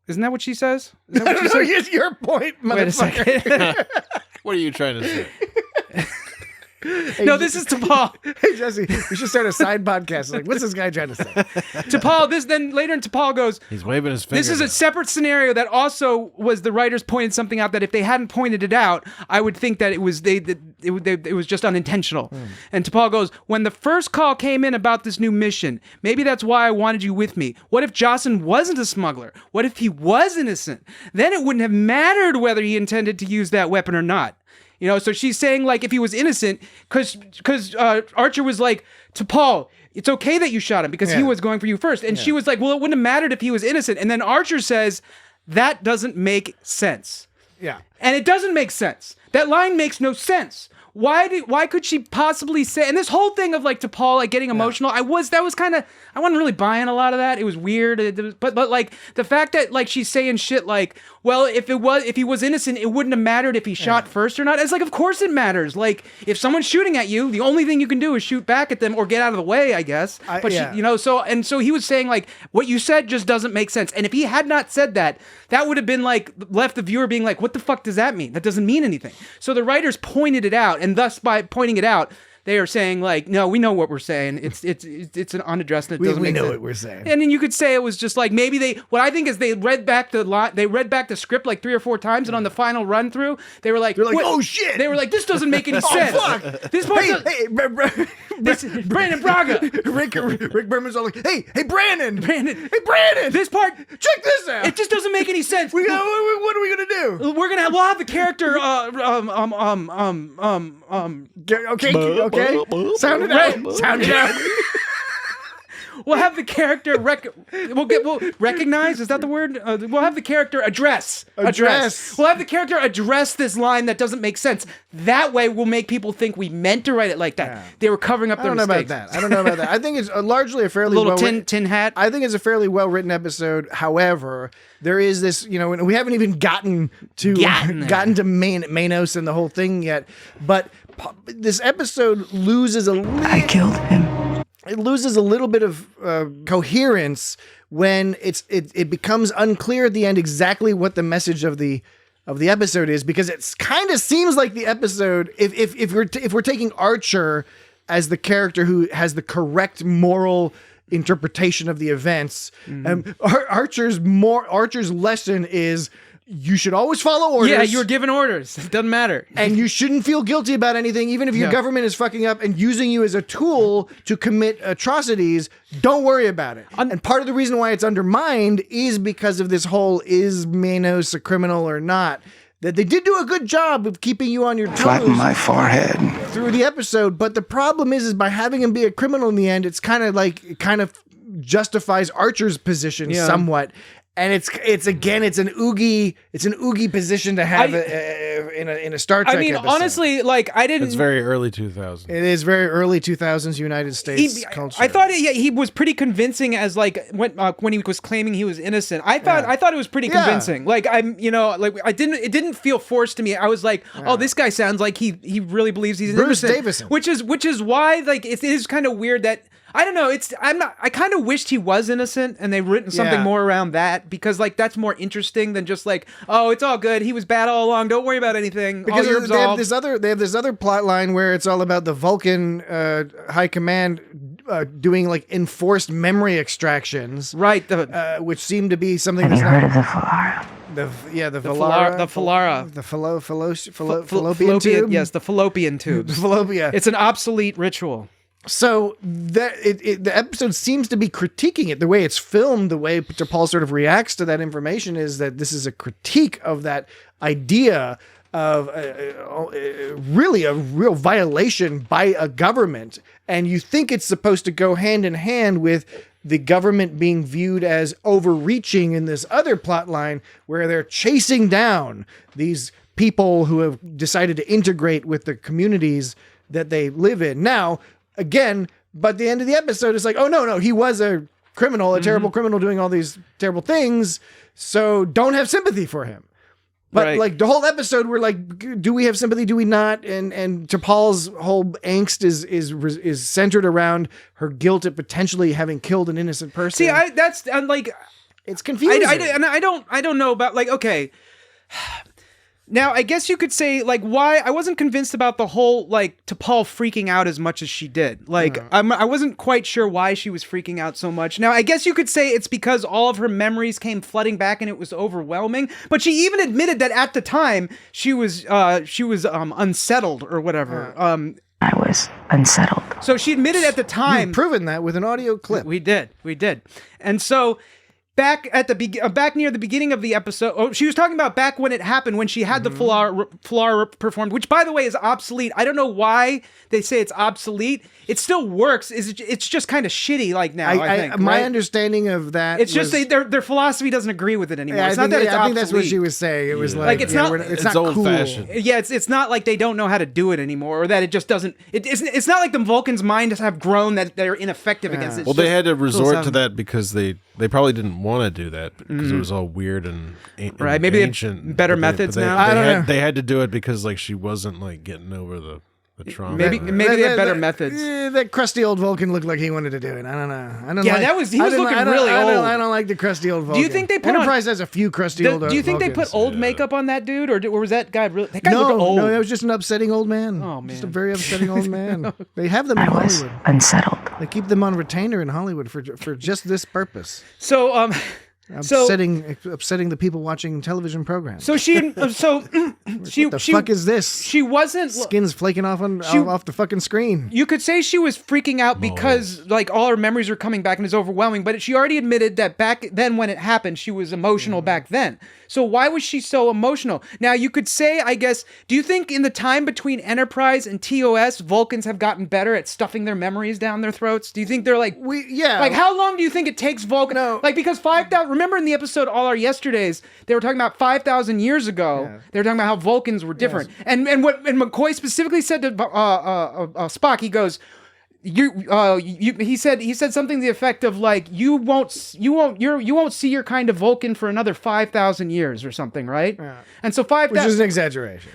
Isn't that what she says? Is that what she says? Here's your point, motherfucker. Wait a second. What are you trying to say? No, this is T'Pol. Hey, Jesse, we should start a side podcast. Like, what's this guy trying to say? T'Pol, then later in T'Pol goes, he's waving his finger. This is a separate scenario that also was the writers pointed something out that if they hadn't pointed it out, I would think that it was just unintentional. And T'Pol goes, when the first call came in about this new mission, maybe that's why I wanted you with me. What if Jocelyn wasn't a smuggler? What if he was innocent? Then it wouldn't have mattered whether he intended to use that weapon or not. So she's saying if he was innocent, because Archer was like, T'Pol, it's okay that you shot him because he was going for you first. And she was like, well, it wouldn't have mattered if he was innocent. And then Archer says, that doesn't make sense. Yeah. And it doesn't make sense. That line makes no sense. Why could she possibly say, and this whole thing of T'Pol getting emotional, I wasn't really buying a lot of that. It was weird, but the fact that she's saying shit well, if he was innocent, it wouldn't have mattered if he shot first or not. It's of course it matters. If someone's shooting at you, the only thing you can do is shoot back at them or get out of the way, I guess. So he was saying what you said just doesn't make sense. And if he had not said that, that would have been left the viewer being what the fuck does that mean? That doesn't mean anything. So the writers pointed it out. And thus, by pointing it out, they are saying no, we know what we're saying. It's an unaddressed. And it doesn't we make know sense. what we're saying. And then you could say it was just maybe what I think is they read back the script 3 or 4 times, and on the final run through, they were like, oh shit! They were like, this doesn't make any sense. Oh fuck! This part, this Brandon Braga. Rick Berman's all like, hey Brandon, Brandon, hey Brandon, this part, check this out. It just doesn't make any sense. What are we gonna do? We'll have the character. Okay. Sound it out. We'll have the character we'll recognize. Is that the word? We'll have the character address. We'll have the character address this line that doesn't make sense. That way, we'll make people think we meant to write it like that. Yeah. They were covering up their mistakes. I don't know about that. I think it's largely a fairly little tin hat. I think it's a fairly well written episode. However, there is this, we haven't even gotten to Manos and the whole thing yet. But this episode loses I killed him. It loses a little bit of coherence when it becomes unclear at the end exactly what the message of the episode is, because it kind of seems like the episode, if we're taking Archer as the character who has the correct moral interpretation of the events, Archer's lesson is, you should always follow orders. Yeah, you're given orders. It doesn't matter. And you shouldn't feel guilty about anything, even if your government is fucking up and using you as a tool to commit atrocities. Don't worry about it. And part of the reason why it's undermined is because of this whole, is Manos a criminal or not? That they did do a good job of keeping you on your toes. Flatten my forehead. Through the episode. But the problem is by having him be a criminal in the end, it kind of justifies Archer's position somewhat. And it's an oogie position to have in a Star Trek episode. Honestly, It's very early 2000s. It is very early 2000s United States culture. I thought he was pretty convincing as when he was claiming he was innocent. I thought it was pretty convincing. It didn't feel forced to me. I was like, oh, this guy sounds like he really believes he's innocent. Davison. Which is why it is kind of weird that. I don't know. I kind of wished he was innocent, and they've written something more around that, because that's more interesting than just oh, it's all good. He was bad all along. Don't worry about anything. Because they have this other plot line where it's all about the Vulcan high command doing enforced memory extractions, right? Which seem to be something. Have you heard of the Falara? The Falara. The fallopian tube. Yes, the fallopian tube. It's an obsolete ritual. So the episode seems to be critiquing it. The way it's filmed, the way T'Pol sort of reacts to that information is that this is a critique of that idea of really a real violation by a government. And you think it's supposed to go hand in hand with the government being viewed as overreaching in this other plot line where they're chasing down these people who have decided to integrate with the communities that they live in. Now, again, but the end of the episode is oh, no, he was a criminal, a terrible criminal doing all these terrible things, so don't have sympathy for him. But the whole episode, we're do we have sympathy? Do we not? And T'Pol's whole angst is centered around her guilt at potentially having killed an innocent person. See, it's confusing. I don't know about okay. Now, I guess you could say, why I wasn't convinced about the whole, T'Pol freaking out as much as she did. I wasn't quite sure why she was freaking out so much. Now, I guess you could say it's because all of her memories came flooding back and it was overwhelming. But she even admitted that at the time she was unsettled or whatever. I was unsettled. So she admitted at the time. You've proven that with an audio clip. We did. And so. Back near the beginning of the episode, she was talking about back when it happened, when she had the Falara performed, which, by the way, is obsolete. I don't know why they say it's obsolete. It still works. It's just kind of shitty now, I think. My understanding of that it's just their philosophy doesn't agree with it anymore. It's not that it's obsolete. I think that's what she was saying. It was it's not old cool. fashioned. Yeah, it's not like they don't know how to do it anymore, or that it just doesn't. It's not like the Vulcans' minds have grown that they're ineffective against it. Well, they had to resort to that because they probably didn't want to do that because it was all weird and right. Maybe ancient. Better methods now. I don't know. They had to do it because she wasn't getting over the trauma. Maybe they have better methods. That crusty old Vulcan looked like he wanted to do it. I don't know. He was looking really old. I don't like the crusty old Vulcan. Do you think they put Enterprise has a few crusty old? Do you think Vulcans. they put old makeup on that dude, or was that guy really? That guy looked old. No, that was just an upsetting old man. Oh man, just a very upsetting old man. They have them in was Hollywood. Unsettled. They keep them on retainer in Hollywood for just this purpose. So upsetting the people watching television programs. So what the fuck is this? She wasn't skin's flaking off off the fucking screen. You could say she was freaking out because like all her memories are coming back and it's overwhelming, but she already admitted that back then when it happened, she was emotional back then. So why was she so emotional? Now you could say, I guess, do you think in the time between Enterprise and TOS, Vulcans have gotten better at stuffing their memories down their throats? Do you think they're like, like how long do you think it takes Vulcan? No. Like because 5,000. Remember in the episode All Our Yesterdays, they were talking about 5,000 years ago. Yeah. They were talking about how Vulcans were different, and what McCoy specifically said to Spock, he goes, he said something to the effect of like you won't see your kind of Vulcan for another 5,000 years or something, right? Yeah. And so 5,000,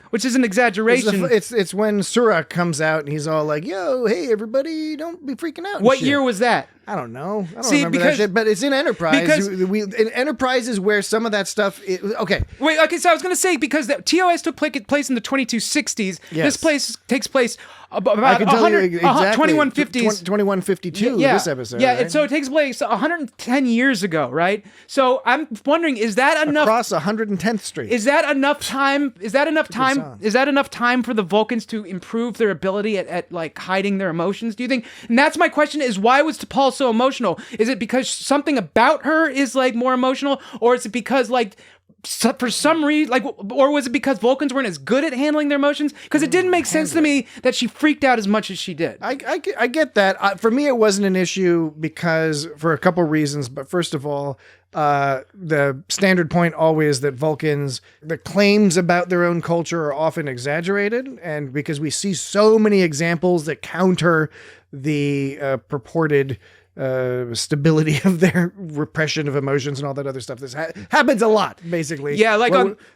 which is an exaggeration. It's when Surak comes out and he's all like, "Yo, hey everybody, don't be freaking out." What year was that? I don't know. I don't remember that shit, but it's in Enterprise. In Enterprise is where some of that stuff okay. Wait, okay, so I was going to say, because the TOS took place in the 2260s, this place takes place about 2150s. 2152, this episode. Yeah, right? And so it takes place 110 years ago, right? So I'm wondering, is that enough? Across 110th Street. Is that enough time? Is that enough time for the Vulcans to improve their ability at like hiding their emotions, do you think? And that's my question, is why was T'Pol so emotional? Is it because something about her is like more emotional, or is it because like for some reason, like, or was it because Vulcans weren't as good at handling their emotions? Because it didn't make sense to me that she freaked out as much as she did. I get that. For me, it wasn't an issue because for a couple reasons. But first of all, the standard point always that Vulcans, the claims about their own culture are often exaggerated, and because we see so many examples that counter the purported stability of their repression of emotions and all that other stuff. This happens a lot, basically. Yeah, like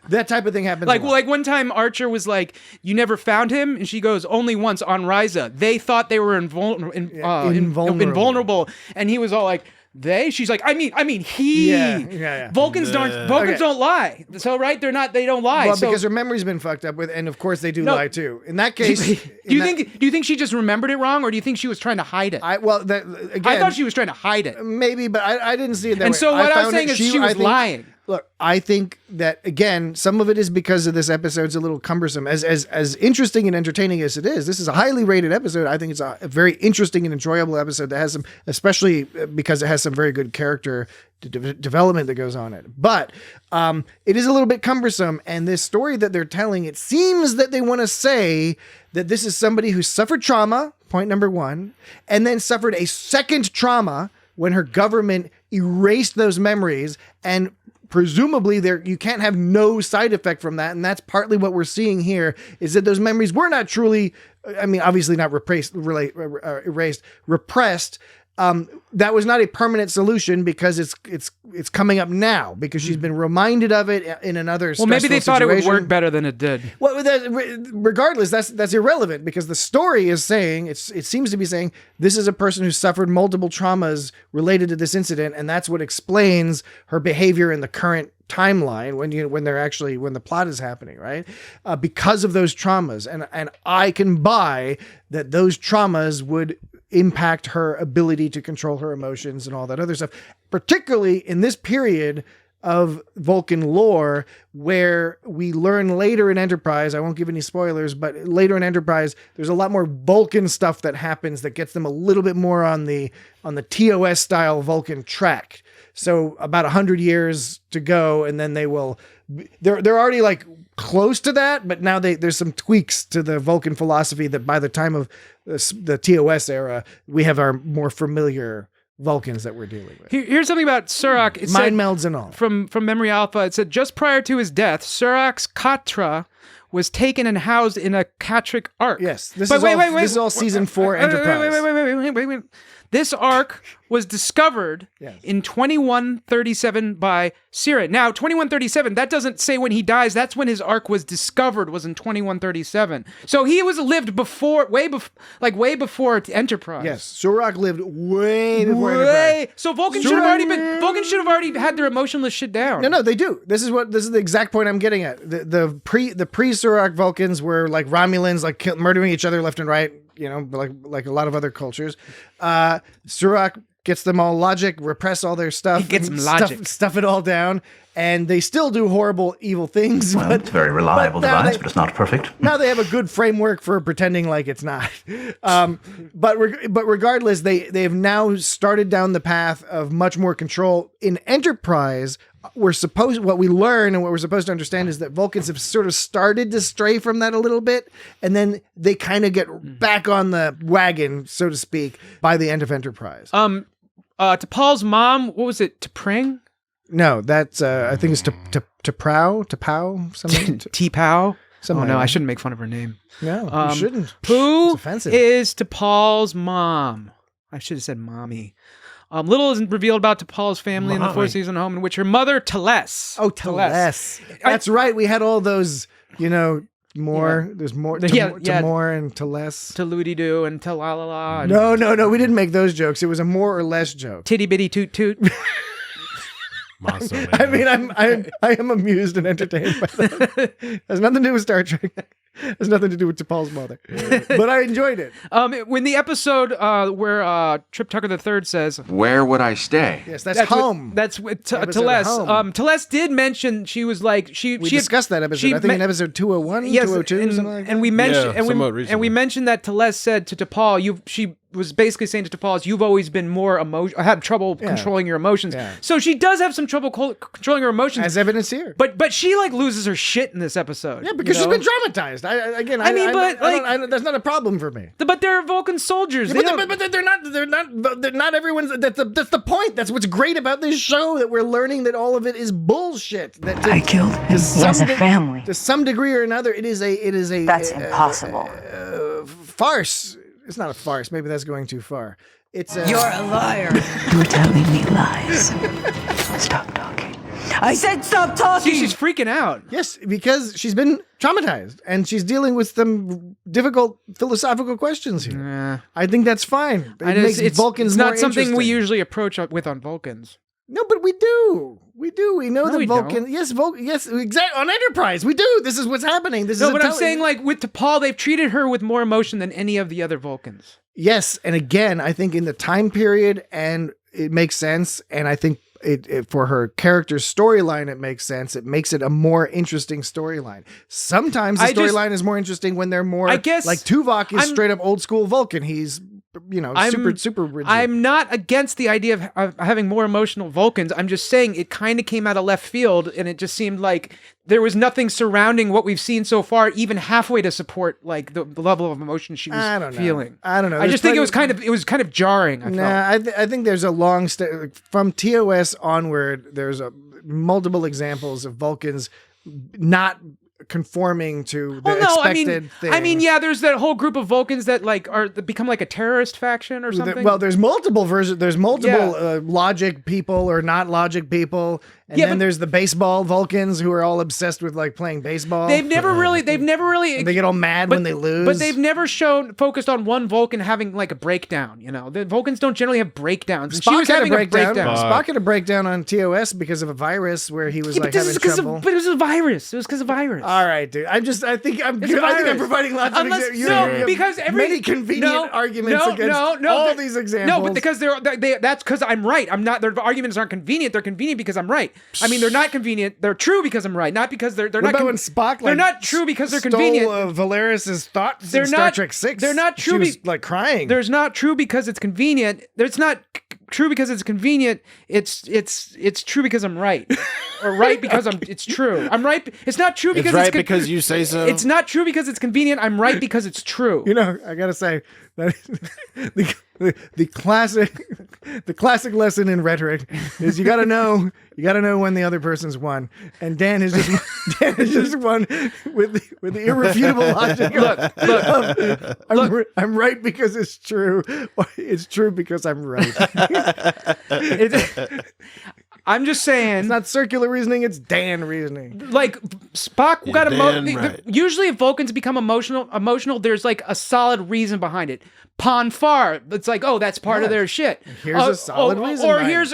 that type of thing happens. Like one time, Archer was like, "You never found him," and she goes, "Only once on Risa. They thought they were invulnerable," and he was all like, "They?" She's like, I mean, he. Yeah. Vulcans don't lie. So right, they don't lie. Well, because her memory's been fucked up with, and of course they do lie too. In that case, do you think she just remembered it wrong, or do you think she was trying to hide it? I thought she was trying to hide it. Maybe, but I didn't see it that way. And so what I was saying is she was lying. Look, I think that, again, some of it is because of this episode's a little cumbersome. As interesting and entertaining as it is, this is a highly rated episode. I think it's a very interesting and enjoyable episode that has some, especially because it has some very good character development that goes on it. But it is a little bit cumbersome. And this story that they're telling, it seems that they want to say that this is somebody who suffered trauma, point number one, and then suffered a second trauma when her government erased those memories, and presumably you can't have no side effect from that. And that's partly what we're seeing here, is that those memories were not truly, I mean, obviously not erased, repressed. That was not a permanent solution because it's coming up now because she's been reminded of it in another stressful situation. Well, maybe they thought it would work better than it did. Well, regardless, that's irrelevant because the story is saying, it seems to be saying, this is a person who suffered multiple traumas related to this incident, and that's what explains her behavior in the current timeline when the plot is happening, right? Because of those traumas. And I can buy that those traumas would impact her ability to control her emotions and all that other stuff, particularly in this period of Vulcan lore where we learn later in Enterprise, I won't give any spoilers, but later in Enterprise, there's a lot more Vulcan stuff that happens that gets them a little bit more on the TOS style Vulcan track. So about 100 years to go, and then they're already like close to that, but now there's some tweaks to the Vulcan philosophy that by the time of the TOS era, we have our more familiar Vulcans that we're dealing with. Here's something about Surak. It Mind melds and all. From Memory Alpha, it said, just prior to his death, Surak's Katra was taken and housed in a Katric Ark. Yes. This is all season 4 Enterprise. Wait. This Ark was discovered in 2137 by Sira. Now, 2137, that doesn't say when he dies. That's when his Ark was discovered, was in 2137. So he lived before, way before Enterprise. Yes, Surak lived way before Enterprise. So Vulcan should have already had their emotionless shit down. No, they do. This is the exact point I'm getting at. The pre-Surak Vulcans were like Romulans, like murdering each other left and right. You know, like a lot of other cultures. Surak gets them all logic, repress all their stuff. He gets them logic. Stuff it all down. And they still do horrible, evil things. Well, it's a very reliable device, but it's not perfect. Now they have a good framework for pretending like it's not. But regardless, they have now started down the path of much more control. In Enterprise, what we learn and what we're supposed to understand is that Vulcans have sort of started to stray from that a little bit, and then they kind of get back on the wagon, so to speak, by the end of Enterprise. T'Pol's mom, what was it? T'Pring? No, that's I think it's T'Pow, something. T'Pow. Oh no, like I shouldn't make fun of her name. No, you shouldn't. Who It's offensive. is T'Pol's mom? I should have said mommy. Little is revealed about T'Pol's family in the fourth season home, in which her mother, Teles. Oh, Teles. That's right. We had all those, more. There's more. More and Teles. Talooty-doo and Talalala. No. We didn't make those jokes. It was a more or less joke. Titty-bitty toot-toot. I mean, I am amused and entertained by that. Has nothing to do with Star Trek. Has nothing to do with T'Pol's mother. But I enjoyed it. When the episode where Trip Tucker III says, "Where would I stay?" Yes, that's home. That's with Teles. Teles did mention she was like we discussed that episode. I think in episode 201, 202, something like that. And we mentioned and we mentioned that Teles said to T'Pol, she was basically saying to T'Pol, you've always been more I had trouble controlling your emotions. Yeah. So she does have some trouble controlling her emotions, as evidence here. But she loses her shit in this episode. Yeah, because she's been traumatized. That's not a problem for me. But they're Vulcan soldiers. Yeah, but they're not everyone's. That's the point. That's what's great about this show, that we're learning that all of it is bullshit. I killed him. He has a family. To some degree or another, it is a. That's impossible. Farce. It's not a farce. Maybe that's going too far. It's a... You're a liar. You're telling me lies. Stop talking. I said stop talking. She's freaking out. Yes, because she's been traumatized and she's dealing with some difficult philosophical questions here. I think that's fine. It makes Vulcans more interesting. It's not something we usually approach with on Vulcans. No, but we do. We know that Vulcan. Don't. Yes, exactly. On Enterprise, we do. This is what's happening. I'm saying, like, with T'Pol, they've treated her with more emotion than any of the other Vulcans. Yes, and again, I think in the time period, and it makes sense, and I think it for her character's storyline, it makes sense. It makes it a more interesting storyline. Sometimes the storyline is more interesting when they're more. I guess like Tuvok is straight up old school Vulcan. He's super rigid. I'm not against the idea of having more emotional Vulcans. I'm just saying it kind of came out of left field, and it just seemed like there was nothing surrounding what we've seen so far, even halfway to support like the level of emotion she was feeling. I don't know. I just think it was kind of jarring. I think there's a long from TOS onward. There's multiple examples of Vulcans not conforming to the expected thing. I mean, yeah, there's that whole group of Vulcans that become like a terrorist faction or something. Well, there's multiple versions. There's multiple logic people or not logic people. And then there's the baseball Vulcans who are all obsessed with like playing baseball. They've never really. And they get all mad when they lose. But they've never focused on one Vulcan having like a breakdown. The Vulcans don't generally have breakdowns. Spock she was having a breakdown. Spock had a breakdown on TOS because of a virus where he was having trouble. But it was a virus. It was because of virus. All right, dude. I think I'm providing lots of examples. No, because many convenient arguments against all these examples. No, but because that's because I'm right. I'm not. Their arguments aren't convenient. They're convenient because I'm right. I mean, they're not convenient. They're true because I'm right, not because they're not. About when Spock? They're not true because they're convenient. Valeris's thoughts in Star Trek 6. They're not true. She was crying. There's not true because it's convenient. There's not true because it's convenient. It's true because I'm right, or right because it's true. I'm right. It's not true because it's right because you say so. It's not true because it's convenient. I'm right because it's true. I gotta say that the classic lesson in rhetoric is you gotta know when the other person's won, and Dan is just won with the irrefutable logic. Look, I'm right because it's true, or it's true because I'm right. I'm just saying. It's not circular reasoning, it's Dan reasoning. Like, Spock got right. Usually if Vulcans become emotional, there's like a solid reason behind it. Pon farr, it's like, oh, that's part of their shit. Here's a solid reason.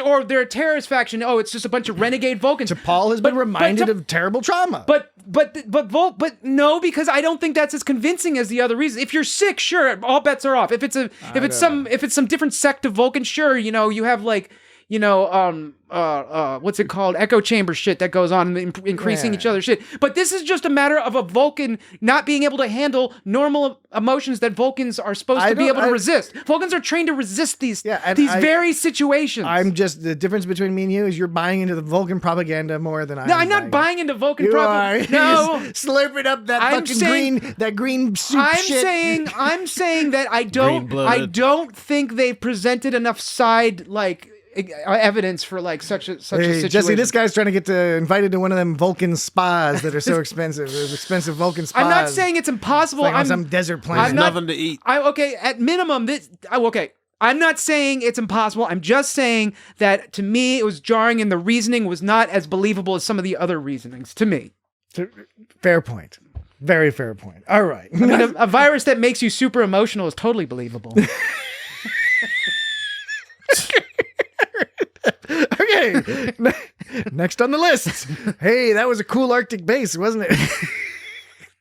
Or they're a terrorist faction. Oh, it's just a bunch of renegade Vulcans. T'Pol has been reminded of terrible trauma. But no, because I don't think that's as convincing as the other reason. If you're sick, sure, all bets are off. If it's some different sect of Vulcan, sure, you have like, what's it called? Echo chamber shit that goes on, increasing each other's shit. But this is just a matter of a Vulcan not being able to handle normal emotions that Vulcans are supposed to be able to resist. Vulcans are trained to resist these very situations. I'm just, the difference between me and you is you're buying into the Vulcan propaganda more than I am. No, I'm not buying into Vulcan propaganda. No. Slurping up that green soup shit. I'm saying that I don't think they've presented enough side, like, evidence for like such a situation. Jesse, this guy's trying to get invited to one of them Vulcan spas that are so expensive. Those expensive Vulcan spas. I'm not saying it's impossible. It's like on some desert planet. Nothing to eat. At minimum, I'm not saying it's impossible. I'm just saying that to me it was jarring and the reasoning was not as believable as some of the other reasonings to me. Fair point. Very fair point. All right. I mean, a virus that makes you super emotional is totally believable. Okay, next on the list. Hey, that was a cool Arctic base, wasn't it?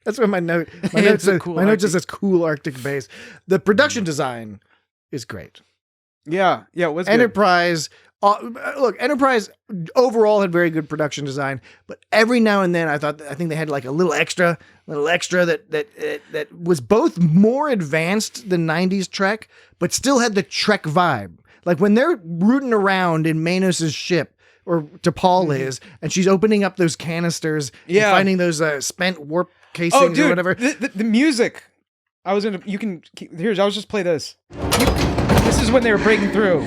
That's what my note says. My note just says cool Arctic base. The production design is great. Yeah, it was Enterprise. Look, Enterprise overall had very good production design, but every now and then I think they had like a little extra that was both more advanced than 90s Trek, but still had the Trek vibe. Like when they're rooting around in Manos's ship, or T'Pol is, and she's opening up those canisters and finding those spent warp casings or whatever. The music. I'll just play this. This is when they were breaking through.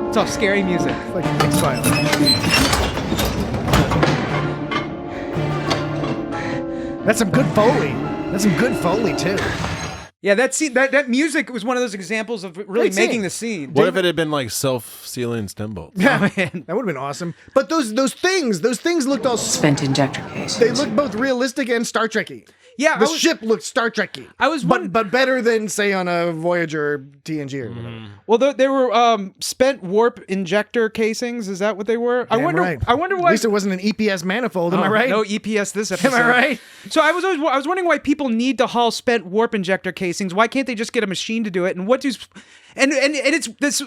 It's all scary music. It's like X-Files. That's some good Foley too. Yeah, that music was one of those examples of really making the scene. What if it had been like self-sealing stem bolts? Yeah, man. That would have been awesome. But those things looked all spent injector cases. They looked both realistic and Star Trek-y. Yeah, the ship looked Star Trek-y. But better than say on a Voyager or TNG or whatever. Well, there were spent warp injector casings. Is that what they were? I wonder why. At least it wasn't an EPS manifold. Am I right? No EPS this episode. Am I right? So I was wondering why people need to haul spent warp injector casings. Why can't they just get a machine to do it? And what it's this?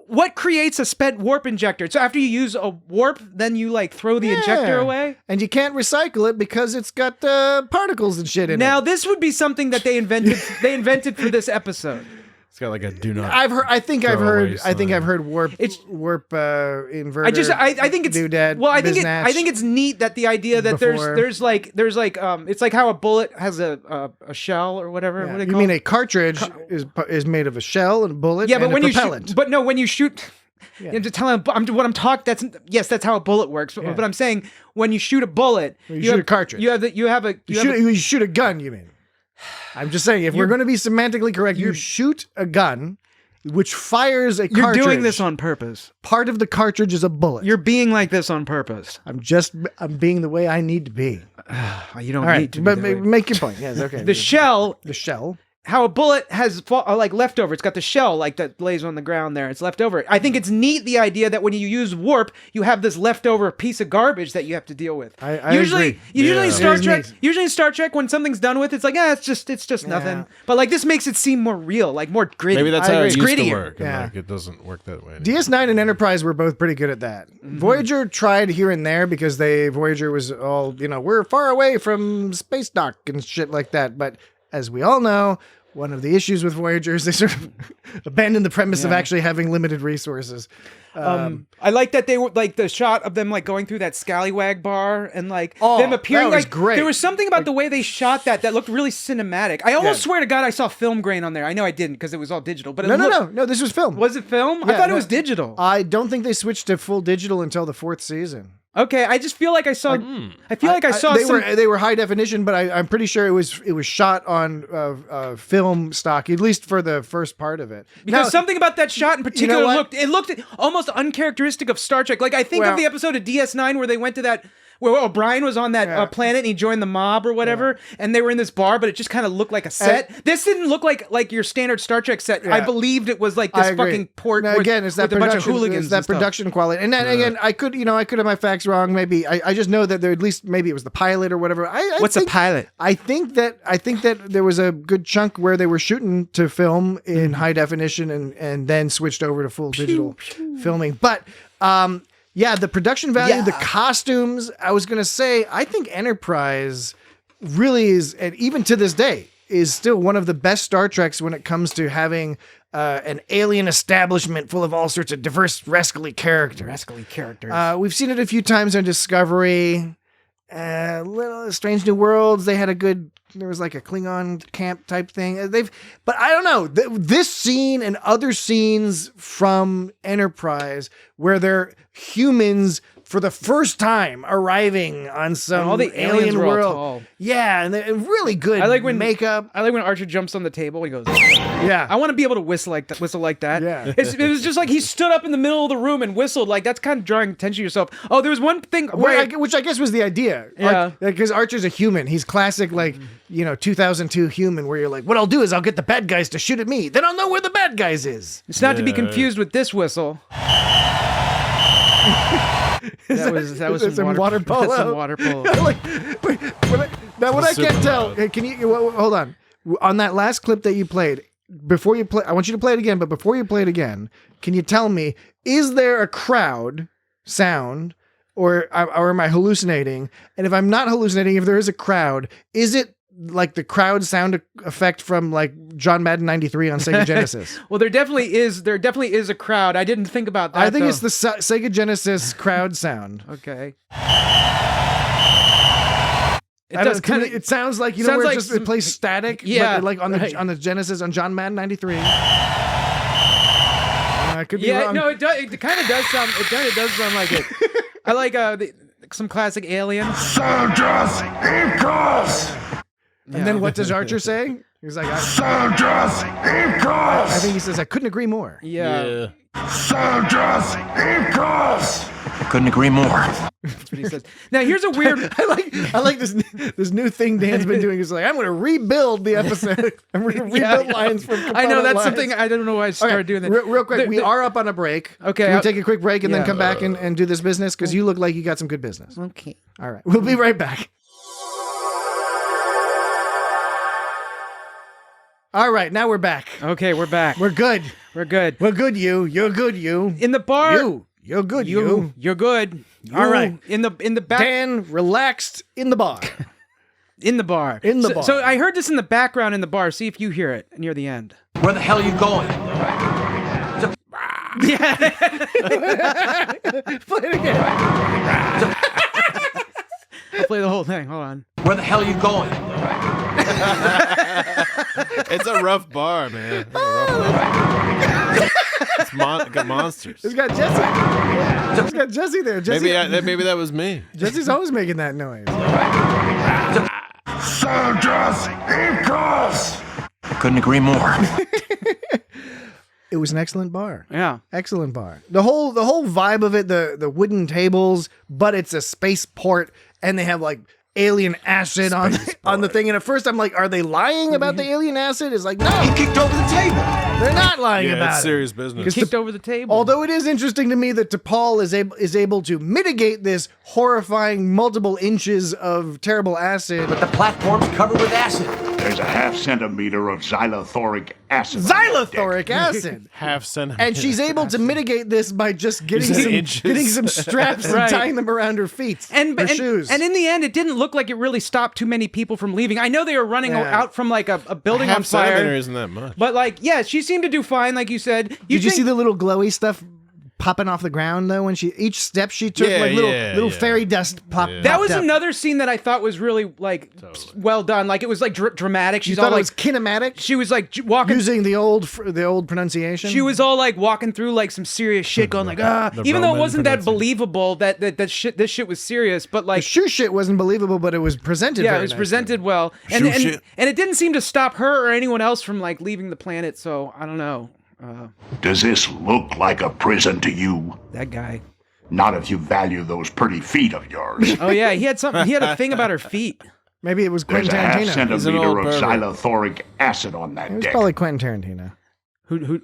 What creates a spent warp injector? So after you use a warp, then you like throw the injector away, and you can't recycle it because it's got particles and shit in it. Now this would be something that they invented. They invented for this episode. It's got like a do not. I think I've heard warp. It's warp inverter. I think it's doodad. Well, I think it's neat that the idea that there's like it's like how a bullet has a shell or whatever. Yeah. What You mean a cartridge is made of a shell and a bullet? Yeah, but and when propellant. when you shoot. Yeah. I'm just telling what I'm talking. That's how a bullet works. Yeah. But I'm saying when you shoot a bullet, you shoot a cartridge. You shoot a gun. You mean? I'm just saying, if we're going to be semantically correct, you shoot a gun which fires a cartridge. You're doing this on purpose. Part of the cartridge is a bullet. You're being like this on purpose. I'm being the way I need to be. You don't need to be. But make your point. Yes, okay. The shell. How a bullet has like leftover. It's got the shell like that lays on the ground there. It's left over. I think it's neat the idea that when you use warp, you have this leftover piece of garbage that you have to deal with. I usually agree. In Star Trek, when something's done with, it's like it's just nothing. But like this makes it seem more real, like more gritty. Maybe that's how it used grittier. to work. And like it doesn't work that way anymore. DS9 and Enterprise were both pretty good at that. Mm-hmm. Voyager tried here and there because Voyager was all we're far away from space dock and shit like that. But as we all know, one of the issues with Voyager is they sort of abandoned the premise of actually having limited resources. I like that they were like the shot of them like going through that scallywag bar and like them appearing. That was great. There was something about the way they shot that looked really cinematic. I almost swear to God I saw film grain on there. I know I didn't because it was all digital. But no, this was film. Was it film? I thought it was digital. I don't think they switched to full digital until the 4th season. Okay, I just feel like I saw. I feel like I saw. They were high definition, but I'm pretty sure it was shot on film stock, at least for the first part of it. Because something about that shot in particular looked almost uncharacteristic of Star Trek. Like I think of the episode of DS9 where they went to that. Where O'Brien was on that planet and he joined the mob or whatever, and they were in this bar, but it just kind of looked like a set. This didn't look like your standard Star Trek set. I believed it was like this fucking port with a bunch of hooligans. It's that production quality. And then again, I could have my facts wrong. Maybe I just know that there at least maybe it was the pilot or whatever. What's a pilot? I think that there was a good chunk where they were shooting to film in high definition and then switched over to full digital filming. But yeah, the production value, the costumes, I was going to say, I think Enterprise really is, and even to this day, is still one of the best Star Treks when it comes to having an alien establishment full of all sorts of diverse, rascally characters. We've seen it a few times on Discovery. Little Strange New Worlds, they had there was like a Klingon camp type thing. But I don't know, this scene and other scenes from Enterprise where they're humans for the first time arriving on some all the alien world. Tall. Yeah, and they're really good makeup. I like when Archer jumps on the table and he goes, yeah. I want to be able to whistle like that. Yeah. It was just like he stood up in the middle of the room and whistled. Like that's kind of drawing attention to yourself. Oh, there was one thing which I guess was the idea. Yeah. Because Archer's a human. He's classic 2002 human where you're like, what I'll do is I'll get the bad guys to shoot at me. Then I'll know where the bad guys is. It's not to be confused with this whistle. That was some water polo. That's some water polo. What I can't tell, can you hold on? On that last clip that you played, before you play, I want you to play it again. But before you play it again, can you tell me, is there a crowd sound, or am I hallucinating? And if I'm not hallucinating, if there is a crowd, is it like the crowd sound effect from like John Madden 93 on Sega Genesis? Well, there definitely is a crowd. I didn't think about that. I think it's the Sega Genesis crowd sound. Okay. It sounds like where it plays static. Yeah, but like on the Genesis on John Madden 93. I could be wrong. No, it kind of does sound. It kind of does sound like it. I like some classic Alien. Soldiers, equals. And then what does Archer say? He's like, soldiers, equals. I think he says, I couldn't agree more. Yeah. Soldiers, equals. Couldn't agree more. That's what he says. Now here's a weird. I like this new thing Dan's been doing. Is like, I'm going to rebuild the episode. I'm going to rebuild lines from. I know that's lines. something I don't know why I started doing that. Real quick, we are up on a break. Okay, can we take a quick break and then come back and do this business because you look like you got some good business. Okay. All right, we'll be right back. All right, now we're back. Okay, we're back. We're good. We're good. We're good. You're good. You in the bar. You're good. You're good. All right. In the back. Dan relaxed in the bar. In the bar. In the bar. So I heard this in the background in the bar. See if you hear it near the end. Where the hell are you going? Yeah. Play it again. I'll play the whole thing. Hold on. Where the hell are you going? It's a rough bar, man. It's got monsters. It's got Jesse. It's got Jesse there. Jesse, maybe that was me. Jesse's always making that noise. Soldiers, equals. Couldn't agree more. It was an excellent bar. Yeah. Excellent bar. The whole vibe of it, the wooden tables, but it's a spaceport and they have like alien acid on the thing. And at first I'm like, are they lying about the alien acid? It's like, no. He kicked over the table. They're not lying about it's it. Serious business. Kicked over the table. Although it is interesting to me that T'Pol is able to mitigate this horrifying multiple inches of terrible acid. But the platform's covered with acid. There's a half centimeter of xylothoric acid. Xylothoric acid. Half centimeter. And she's able to mitigate this by just getting some straps and tying them around her feet, her shoes. And in the end, it didn't look like it really stopped too many people from leaving. I know they were running out from like a building on fire. Half centimeter isn't that much. But like, yeah, she seemed to do fine, like you said. Did you see the little glowy stuff popping off the ground though when each step she took little fairy dust pop. Yeah. That was another scene that I thought was really like well done. Like it was like dramatic. She's all like, it was kinematic. She was like walking using the old pronunciation. She was all like walking through like some serious shit, going like even though it wasn't that believable that this shit was serious, but like the shoe shit wasn't believable, but it was presented. Yeah, it was presented well, and it didn't seem to stop her or anyone else from like leaving the planet. So I don't know. Does this look like a prison to you? That guy. Not if you value those pretty feet of yours. Oh yeah, he had something. He had a thing about her feet. Maybe it was Quentin There's a Tarantino. half centimeter of xylothoric acid on that It was deck. probably Quentin Tarantino. Who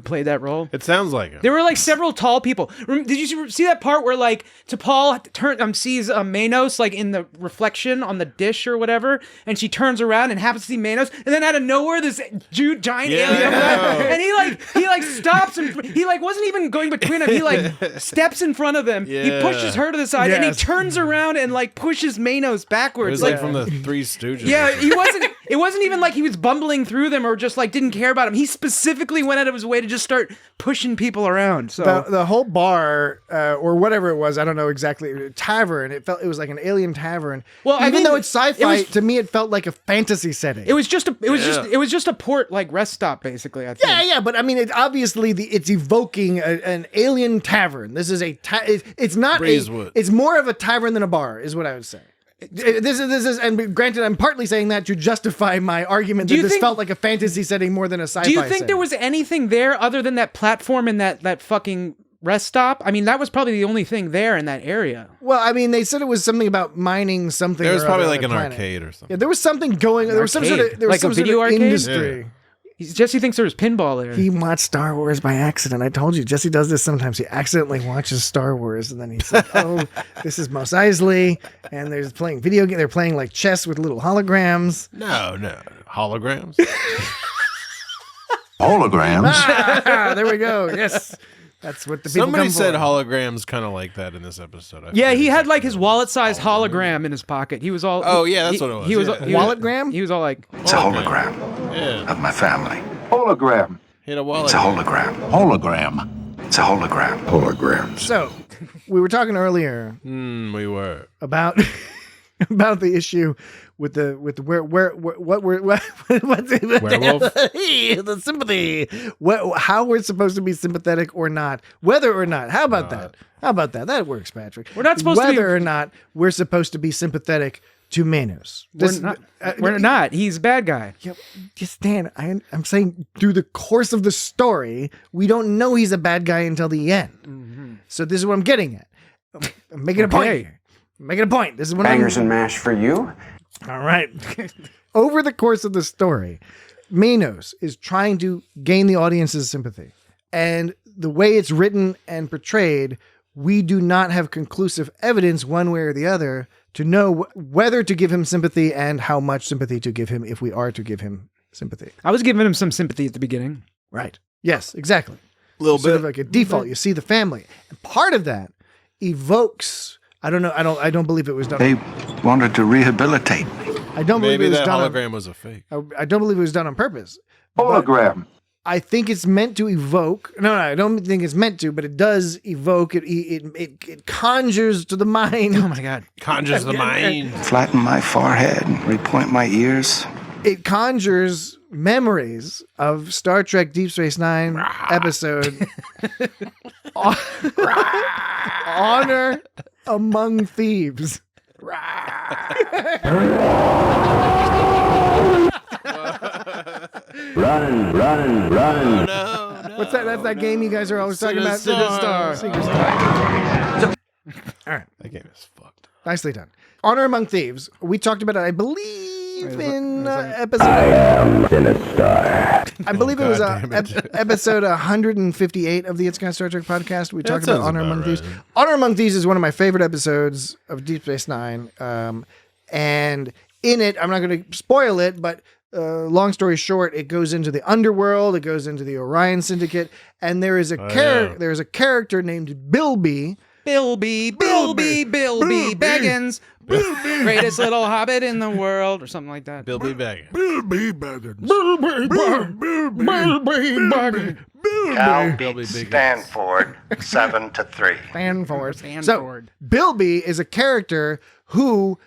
played that role? It sounds like him. There were like several tall people. Did you see that part where like T'Pol sees Manos like in the reflection on the dish or whatever, and she turns around and happens to see Manos, and then out of nowhere this giant alien, and he like stops and he like wasn't even going between them. He like steps in front of them. Yeah. He pushes her to the side, and he turns around and like pushes Manos backwards. It was like from the Three Stooges. Yeah, it wasn't even like he was bumbling through them or just like didn't care about him. He specifically went out of his way to just start pushing people around. So the whole bar or whatever it was, I don't know exactly, tavern. It was like an alien tavern. Well, even though it's sci-fi, to me it felt like a fantasy setting. It was just a port like rest stop basically. I think. Yeah, but I mean, it's evoking an alien tavern. This is it's not it's more of a tavern than a bar, is what I would say. This is, and granted, I'm partly saying that to justify my argument that this felt like a fantasy setting more than a sci-fi. Do you think setting. there was anything there other than that platform and that fucking rest stop? I mean, that was probably the only thing there in that area. Well, I mean, they said it was something about mining something. There was probably like an planet. arcade or something. Yeah, there was something going. There was some sort of like a video arcade? industry. Yeah. Jesse thinks there was pinball there. He watched Star Wars by accident. I told you, Jesse does this sometimes. He accidentally watches Star Wars, and then he's like, "Oh, this is Mos Eisley," and they're playing video game. They're playing like chess with little holograms. No, holograms. Holograms. There we go. Yes. That's what the people Somebody come said for. holograms kind of like that in this episode. Yeah, he had like his wallet-sized hologram in his pocket. He was all. Oh yeah, that's what it was. He was walletgram. He was all like. It's a hologram of my family. Hologram. He had a wallet. It's a hologram. Hologram. It's a hologram. Holograms. So, we were talking earlier We were about the issue with the sympathy. How we're supposed to be sympathetic or not, whether or not. How about that? That works, Patrick. We're not supposed to be whether or not we're supposed to be sympathetic to Manos. We're not. He's a bad guy. Yeah, just Dan. I'm saying through the course of the story, we don't know he's a bad guy until the end. Mm-hmm. So this is what I'm getting at. I'm making a point here. I'm making a point. This is what Bangers and mash for you. All right. Over the course of the story, Manos is trying to gain the audience's sympathy. And the way it's written and portrayed, we do not have conclusive evidence one way or the other to know whether to give him sympathy and how much sympathy to give him if we are to give him sympathy. I was giving him some sympathy at the beginning. Right. Yes, exactly. a little sort bit of like a default. You see the family. And part of that evokes, I don't know, I don't believe it was done. They wanted to rehabilitate me. I don't believe Maybe it was that done hologram was a fake. I don't believe it was done on purpose. Hologram. I think it's meant to evoke. No, I don't think it's meant to, but it does evoke. It conjures to the mind. Oh my God! Conjures the mind. Flatten my forehead and repoint my ears. It conjures memories of Star Trek Deep Space Nine episode Honor Among Thieves. Run. Oh, no. What's that? That's that game you guys are always talking about. Secret Star. Secret Star. All right. That game is fucked. Nicely done. Honor Among Thieves. We talked about it, I believe, in episode. I believe it was episode 158 of the It's Kind of Star Trek podcast. We talked about Honor Among Thieves. Honor Among Thieves is one of my favorite episodes of Deep Space Nine. And in it, I'm not going to spoil it, but long story short, it goes into the underworld. It goes into the Orion Syndicate, and there is a there's a character named Bilby. Bilby Baggins, greatest little hobbit in the world, or something like that. Bilby Baggins. Bilby Baggins. Cal beats Stanford 7-3. Stanford. So Bilby is a character who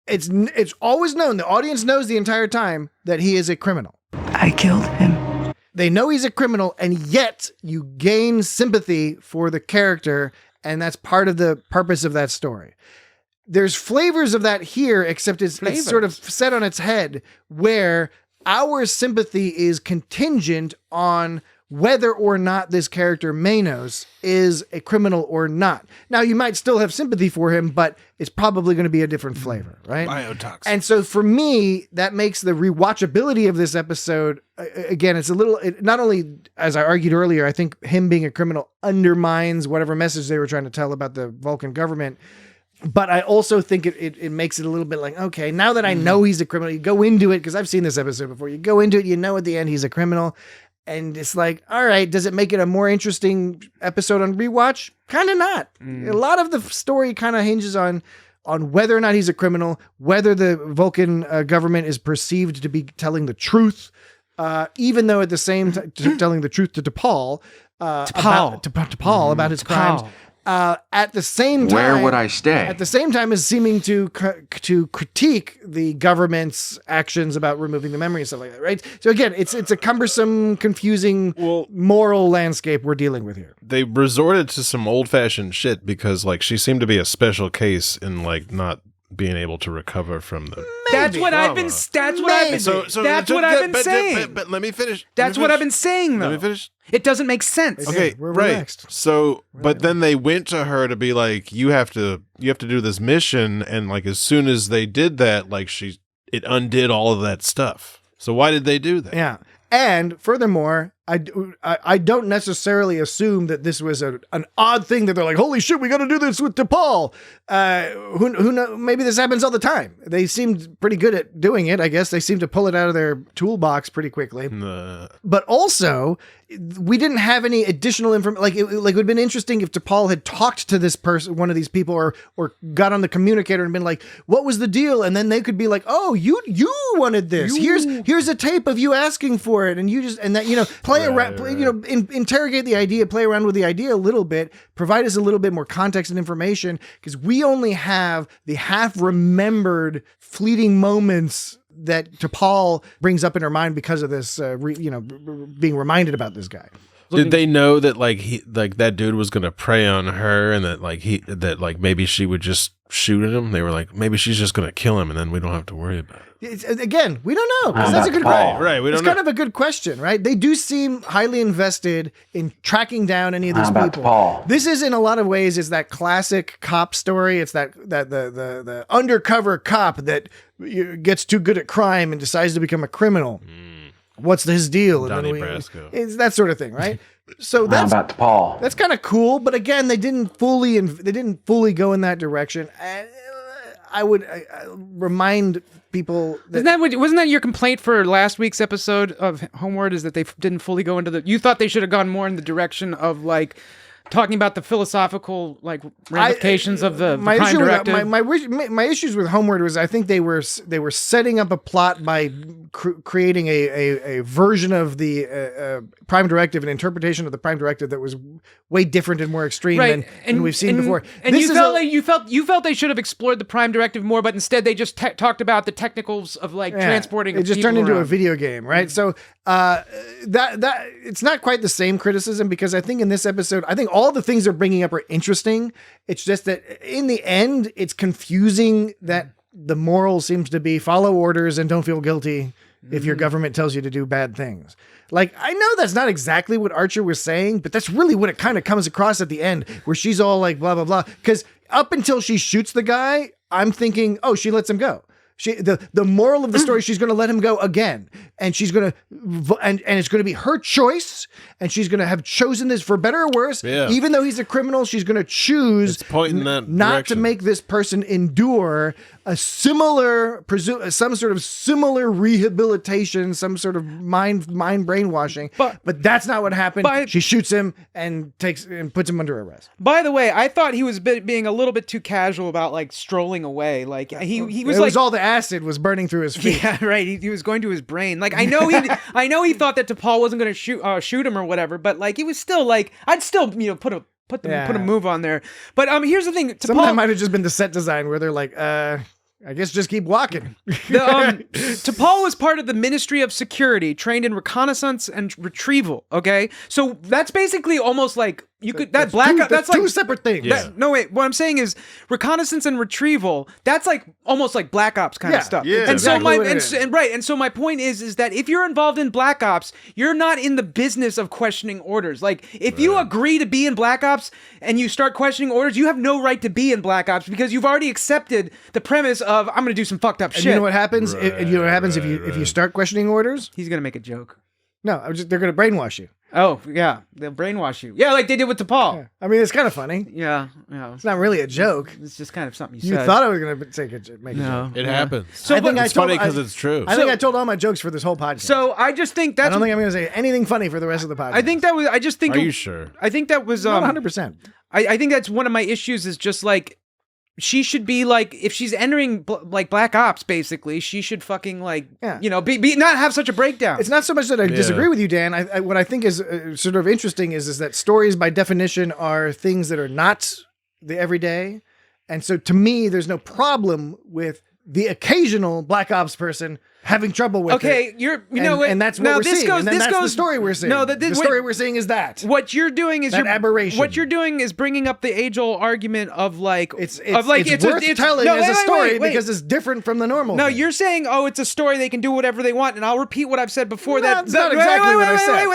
it's always known, the audience knows the entire time that he is a criminal. I killed him. They know he's a criminal, and yet you gain sympathy for the character, and that's part of the purpose of that story. There's flavors of that here, except it's sort of set on its head, where our sympathy is contingent on whether or not this character Manos is a criminal or not. Now, you might still have sympathy for him, but it's probably going to be a different flavor, right? Biotoxin. And so for me, that makes the rewatchability of this episode, again, it's a little, not only, as I argued earlier, I think him being a criminal undermines whatever message they were trying to tell about the Vulcan government, but I also think it makes it a little bit like, okay, now that I know he's a criminal, you go into it, because I've seen this episode before, you go into it, you know at the end he's a criminal, and it's like, all right, does it make it a more interesting episode on rewatch? Kind of not. A lot of the story kind of hinges on whether or not he's a criminal, whether the Vulcan government is perceived to be telling the truth, even though at the same time telling the truth to T'Pol, about his crimes. At the same time, where would I stay? At the same time as seeming to critique the government's actions about removing the memory and stuff like that, right? So again, it's a cumbersome, confusing moral landscape we're dealing with here. They resorted to some old-fashioned shit because, like, she seemed to be a special case in, like, not being able to recover from the. That's what I've been. That's what I've been. That's what I've been saying. But let me finish. That's what I've been saying, though. Let me finish. It doesn't make sense. Okay, we're right. relaxed. So, but then they went to her to be like, you have to do this mission, and like as soon as they did that, like it undid all of that stuff. So why did they do that? Yeah. And furthermore, I don't necessarily assume that this was an odd thing that they're like, holy shit, we got to do this with T'Pol. Who know? Maybe this happens all the time. They seemed pretty good at doing it. I guess they seemed to pull it out of their toolbox pretty quickly. But also, we didn't have any additional information. Like it would have been interesting if T'Pol had talked to this person, one of these people, or got on the communicator and been like, "What was the deal?" And then they could be like, "Oh, you wanted this. Here's a tape of you asking for it, and you just play around, interrogate the idea, play around with the idea a little bit, provide us a little bit more context and information, because we only have the half-remembered fleeting moments that T'Pol brings up in her mind because of this, being reminded about this guy. Did they know that that dude was gonna prey on her, and that maybe she would just shoot at him? They were like, maybe she's just gonna kill him, and then we don't have to worry about it. Again, we don't know. That's a good question. Right. We don't it's kind of a good question, right? They do seem highly invested in tracking down any of these people. This is, in a lot of ways, is that classic cop story. It's that the undercover cop that gets too good at crime and decides to become a criminal. What's his deal? And Donnie Brasco. It's that sort of thing, right? So that's that's kind of cool, but again, they didn't fully go in that direction. I would remind people that wasn't that your complaint for last week's episode of Homeward, is that they didn't fully go into you thought they should have gone more in the direction of like talking about the philosophical like ramifications of the Prime Directive. My issues with Homeward was I think they were setting up a plot by creating a version of the Prime Directive, an interpretation of the Prime Directive that was way different and more extreme than we've seen before. And you felt they should have explored the Prime Directive more, but instead they just talked about the technicals of transporting. It just turned into a video game, right? So that it's not quite the same criticism, because I think in this episode, I think all the things they're bringing up are interesting. It's just that in the end, it's confusing that the moral seems to be follow orders and don't feel guilty if your government tells you to do bad things. Like, I know that's not exactly what Archer was saying, but that's really what it kind of comes across at the end, where she's all like, blah, blah, blah. Because up until she shoots the guy, I'm thinking, oh, she lets him go. The moral of the story, she's going to let him go again, and she's going to, and it's going to be her choice, and she's going to have chosen this for better or worse. Yeah. Even though he's a criminal, she's going to choose not to make this person endure a similar, some sort of similar rehabilitation, some sort of mind brainwashing. But that's not what happened. She shoots him and puts him under arrest. By the way, I thought he was being a little bit too casual about like strolling away. Like he was it was all the acid was burning through his feet. Yeah, right. He was going to his brain. Like I know he thought that T'Pol wasn't going to shoot him or whatever, but like he was still like I'd still put a move on there. But here's the thing. Some of that might have just been the set design where they're like, I guess just keep walking. T'Pol was part of the Ministry of Security, trained in reconnaissance and retrieval. Okay, so that's basically almost like that's two separate things. Yeah. No, wait. What I'm saying is reconnaissance and retrieval. That's like almost like Black Ops kind of stuff. Yeah, and exactly so my point is that if you're involved in Black Ops, you're not in the business of questioning orders. Like if you agree to be in Black Ops and you start questioning orders, you have no right to be in Black Ops because you've already accepted the premise of I'm going to do some fucked up shit. You know what happens? If you start questioning orders? He's going to make a joke. No, they're going to brainwash you. Oh, yeah. They'll brainwash you. Yeah, like they did with T'Pol. Yeah. I mean, it's kind of funny. Yeah. It's not really a joke. It's just kind of something you said. You thought I was going to make a joke. It happens. So it's funny because it's true. I think I told all my jokes for this whole podcast. So I just think that's... I don't think I'm going to say anything funny for the rest of the podcast. I think that was... I just think... Are you sure? I think that was... Not 100%. I think that's one of my issues is just like... She should be like, if she's entering like Black Ops, basically, she should fucking like, be not have such a breakdown. It's not so much that I disagree with you, Dan. What I think is sort of interesting is that stories by definition are things that are not the everyday. And so to me, there's no problem with the occasional Black Ops person having trouble with it. And that's what we're seeing. And that's the story we're seeing. The story we're seeing is that. What you're doing is aberration. What you're doing is bringing up the age-old argument of like it's worth telling as a story because it's different from the normal. No, thing. You're saying, it's a story, they can do whatever they want, and I'll repeat what I've said before. That's not exactly what I said.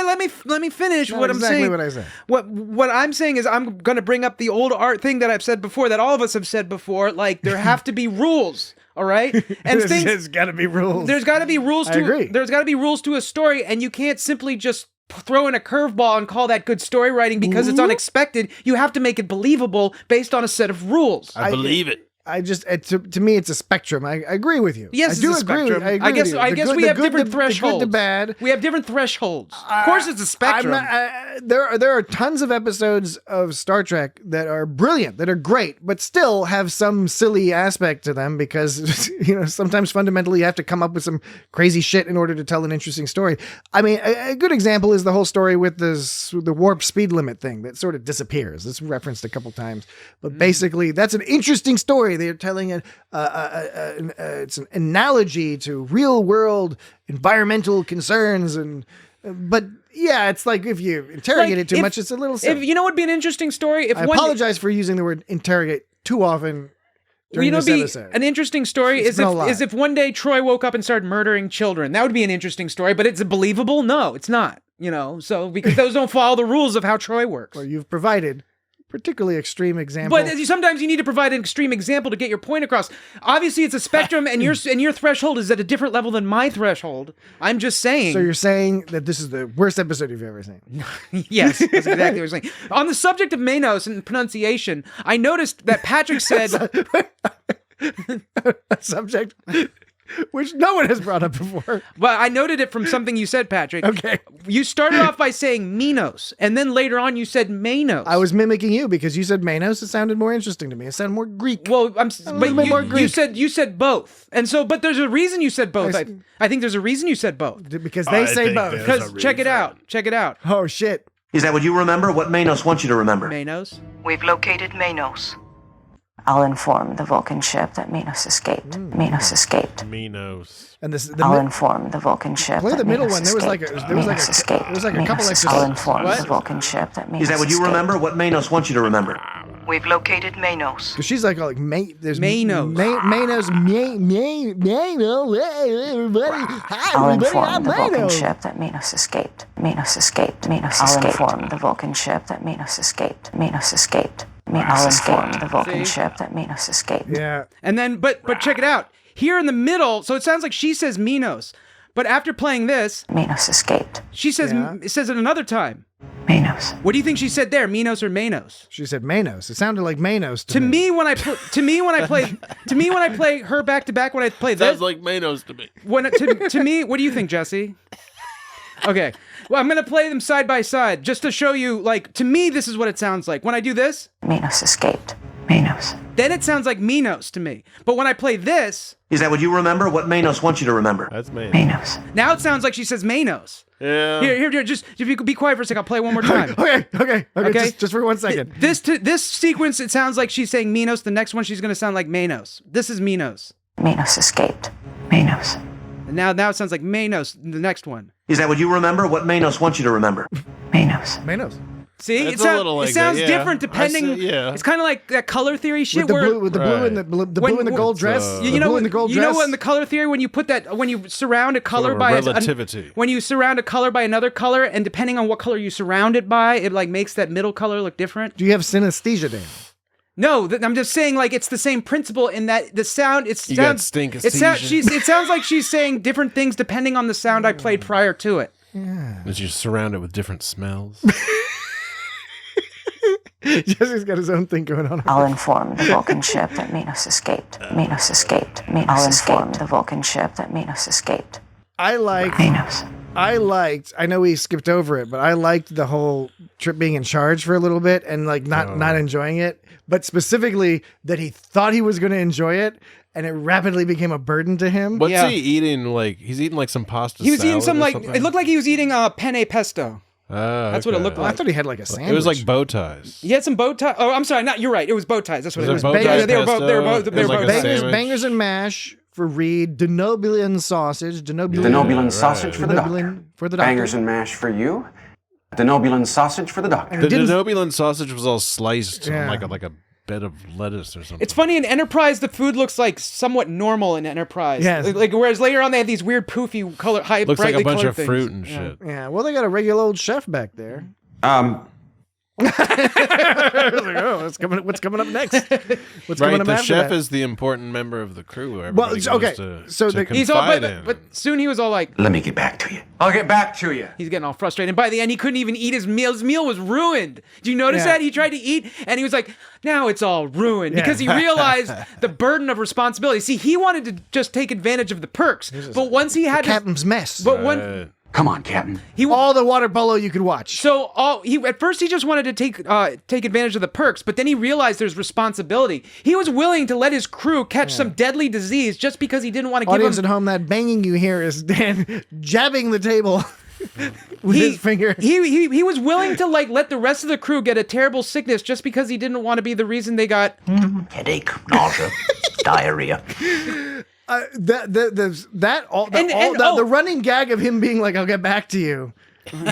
Let me finish what I'm saying. What I said. What I'm saying is I'm going to bring up the old art thing that I've said before, that all of us have said before. Like there have to be rules. All right, and there's got to be rules. There's got to be rules. I agree. There's got to be rules to a story, and you can't simply just throw in a curveball and call that good story writing because it's unexpected. You have to make it believable based on a set of rules. I believe it. I just to me it's a spectrum. I agree with you. Yes, I do it's a agree. spectrum. I guess we have different thresholds. The good, the bad. We have different thresholds. Of course, it's a spectrum. There are tons of episodes of Star Trek that are brilliant, that are great, but still have some silly aspect to them because sometimes fundamentally you have to come up with some crazy shit in order to tell an interesting story. I mean, a good example is the whole story with the warp speed limit thing that sort of disappears. It's referenced a couple times, but basically that's an interesting story. They're telling it's an analogy to real world environmental concerns, but it's like if you interrogate it too much, it's a little silly. If what would be an interesting story? I apologize for using the word interrogate too often. During this episode. An interesting story is if one day Troy woke up and started murdering children. That would be an interesting story, but it's believable? No, it's not. So because those don't follow the rules of how Troy works. Well, you've provided particularly extreme example. But sometimes you need to provide an extreme example to get your point across. Obviously, it's a spectrum, and your threshold is at a different level than my threshold. I'm just saying. So you're saying that this is the worst episode you've ever seen? Yes, that's exactly what I'm saying. On the subject of Manos and pronunciation, I noticed that Patrick said... subject... Which no one has brought up before. Well, I noted it from something you said, Patrick. Okay. You started off by saying Minos, and then later on you said Manos. I was mimicking you because you said Manos. It sounded more interesting to me. It sounded more Greek. Well, you said both, and so, but there's a reason you said both. I think there's a reason you said both because they say both. Because check it out. Oh shit! Is that what you remember? What Manos wants you to remember? Manos. We've located Manos. I'll inform the Vulcan ship that Minos escaped. Minos escaped. And I'll inform the Vulcan ship. Play the middle one. There was like a couple extra. I'll inform the Vulcan ship that Minos Is that what you remember? What Manos wants you to remember? We've located Manos. Because she's like there's Manos. Manos. I'll inform the Vulcan ship that Minos escaped. Minos escaped. I'll inform the Vulcan ship that Minos escaped. Minos escaped. I'll inform the Vulcan ship that Minos escaped. Yeah. And then, but check it out. Here in the middle, so it sounds like she says Minos, but after playing this, Minos escaped. She says it says it another time. Manos. What do you think she said there, Minos or Manos? She said Manos. It sounded like Manos to me when I play her back to back when I play this. Sounds like Manos to me. To me, what do you think, Jesse? Okay. Well, I'm going to play them side by side just to show you, to me, this is what it sounds like. When I do this... Minos escaped. Manos. Then it sounds like Minos to me. But when I play this... Is that what you remember? What Manos wants you to remember? That's Manos. Manos. Now it sounds like she says Manos. Yeah. Here, just if you could be quiet for a second, I'll play it one more time. Okay. Just for 1 second. This sequence, it sounds like she's saying Minos. The next one, she's going to sound like Manos. This is Minos. Minos escaped. Manos. And now it sounds like Manos, the next one. Is that what you remember? What Manos wants you to remember? Manos. See, It's a little like it sounds that, yeah. different depending. Yeah. It's kind of like that color theory shit. With the blue and the blue and the gold dress. You know, blue and the gold you know dress. what in the color theory when you surround a color Sort of by relativity. when you surround a color by another color, and depending on what color you surround it by, it like makes that middle color look different. Do you have synesthesia, Dan? No, I'm just saying like it's the same principle in that the sound. It You got sounds. stinkesthesia. It sounds like she's saying different things depending on the sound I played prior to it. As you surround it with different smells. Jesse's got his own thing going on. I'll inform the Vulcan ship that Minos escaped. Minos escaped. I'll inform the Vulcan ship that Minos escaped. I know we skipped over it, but I liked the whole Trip being in charge for a little bit and like not enjoying it, but specifically that he thought he was going to enjoy it and it rapidly became a burden to him. What's he eating? Like he's eating like some pasta. He was eating some like something? it looked like he was eating penne pesto. That's what it looked like. I thought he had like a sandwich. It was like bow ties. He had some bow ties. Oh, I'm sorry. You're right. It was bow ties. That's what it was. Bow ties They were both bow ties. Bangers and mash for Reed. Denobulan sausage. Denobulan sausage for the doctor. For the doctor. Bangers and mash for you. Denobulan sausage for the doctor. The denobulan sausage was all sliced on like a bed of lettuce or something. It's funny in Enterprise, the food looks like somewhat normal in Enterprise. Yes. Like whereas later on they have these weird poofy color, looks like a bunch of things. fruit and shit. Yeah. Well, they got a regular old chef back there. What's coming up next? What's coming up the after chef that? is the important member of the crew. Well, Goes okay. So He's all, but soon he was all like, Let me get back to you. I'll get back to you. he's getting all frustrated. And by the end, he couldn't even eat his meal. His meal was ruined. Did you notice that? He tried to eat, and he was like, now it's all ruined. Because he realized the burden of responsibility. See, he wanted to just take advantage of the perks. But once he had Captain's mess. But Come on, Captain. all the water polo you could watch. So at first he just wanted to take advantage of the perks, but then he realized there's responsibility. He was willing to let his crew catch some deadly disease just because he didn't want to give Audience them... at home, that banging you hear is Dan jabbing the table with his finger. He was willing to like let the rest of the crew get a terrible sickness just because he didn't want to be the reason they got Headache, nausea, diarrhea. The running gag of him being like, "I'll get back to you,"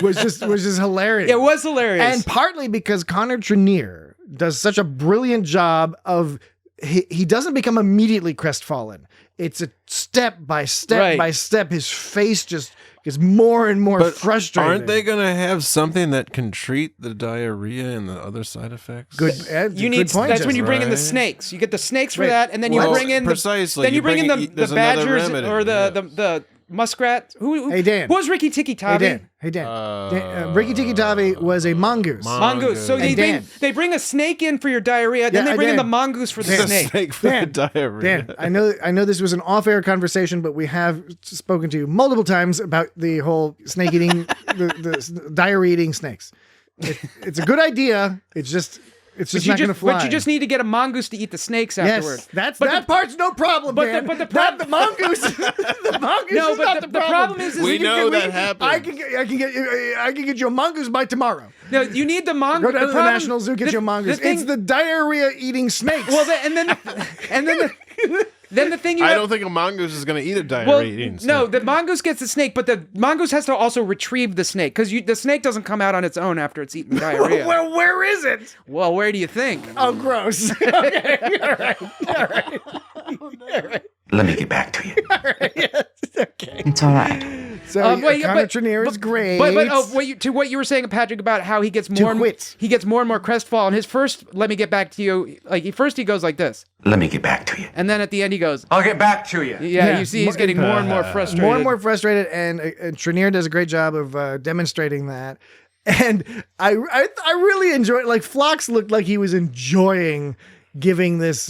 was just hilarious. It was hilarious, and partly because Connor Trinneer does such a brilliant job of he doesn't become immediately crestfallen. It's a step by step by step. His face just gets more and more frustrated. Aren't they going to have something that can treat the diarrhea and the other side effects? Good. That's when you bring in the snakes. You get the snakes for that, and then you bring in Then you bring in the badgers or the muskrat. Hey Dan, who was Ricky Tikki Tavi? Hey Dan. Ricky Tikki Tavi was a mongoose. Mongoose. So they bring a snake in for your diarrhea, then they bring in the mongoose for the snake. For the diarrhea. Dan, I know this was an off-air conversation, but we have spoken to you multiple times about the whole snake eating, the diarrhea eating snakes. It's a good idea. It's just not going to fly. But you just need to get a mongoose to eat the snakes afterward. Yes, that part's no problem, Dan. But the mongoose. The mongoose is not the problem. The problem is we know that happens. I can get you a mongoose by tomorrow. No, you need the mongoose. Go down to the National Zoo, get you a mongoose. It's the diarrhea eating snakes. Well, then the thing I don't think a mongoose is going to eat a diarrhea eating snake. No, the mongoose gets the snake, but the mongoose has to also retrieve the snake because the snake doesn't come out on its own after it's eaten diarrhea. Well, where is it? Well, where do you think? Oh, gross. Okay, all right. Let me get back to you. All right, yes, okay. It's all right. So Connor Trinneer is great. But to what you were saying, Patrick, about how he gets more and more crestfallen. His first, let me get back to you. Like he goes like this. Let me get back to you. And then at the end he goes, I'll get back to you. Yeah, you see he's getting more and more frustrated. More and more frustrated, and Trinneer does a great job of demonstrating that. And I really enjoyed. Like Phlox looked like he was enjoying giving this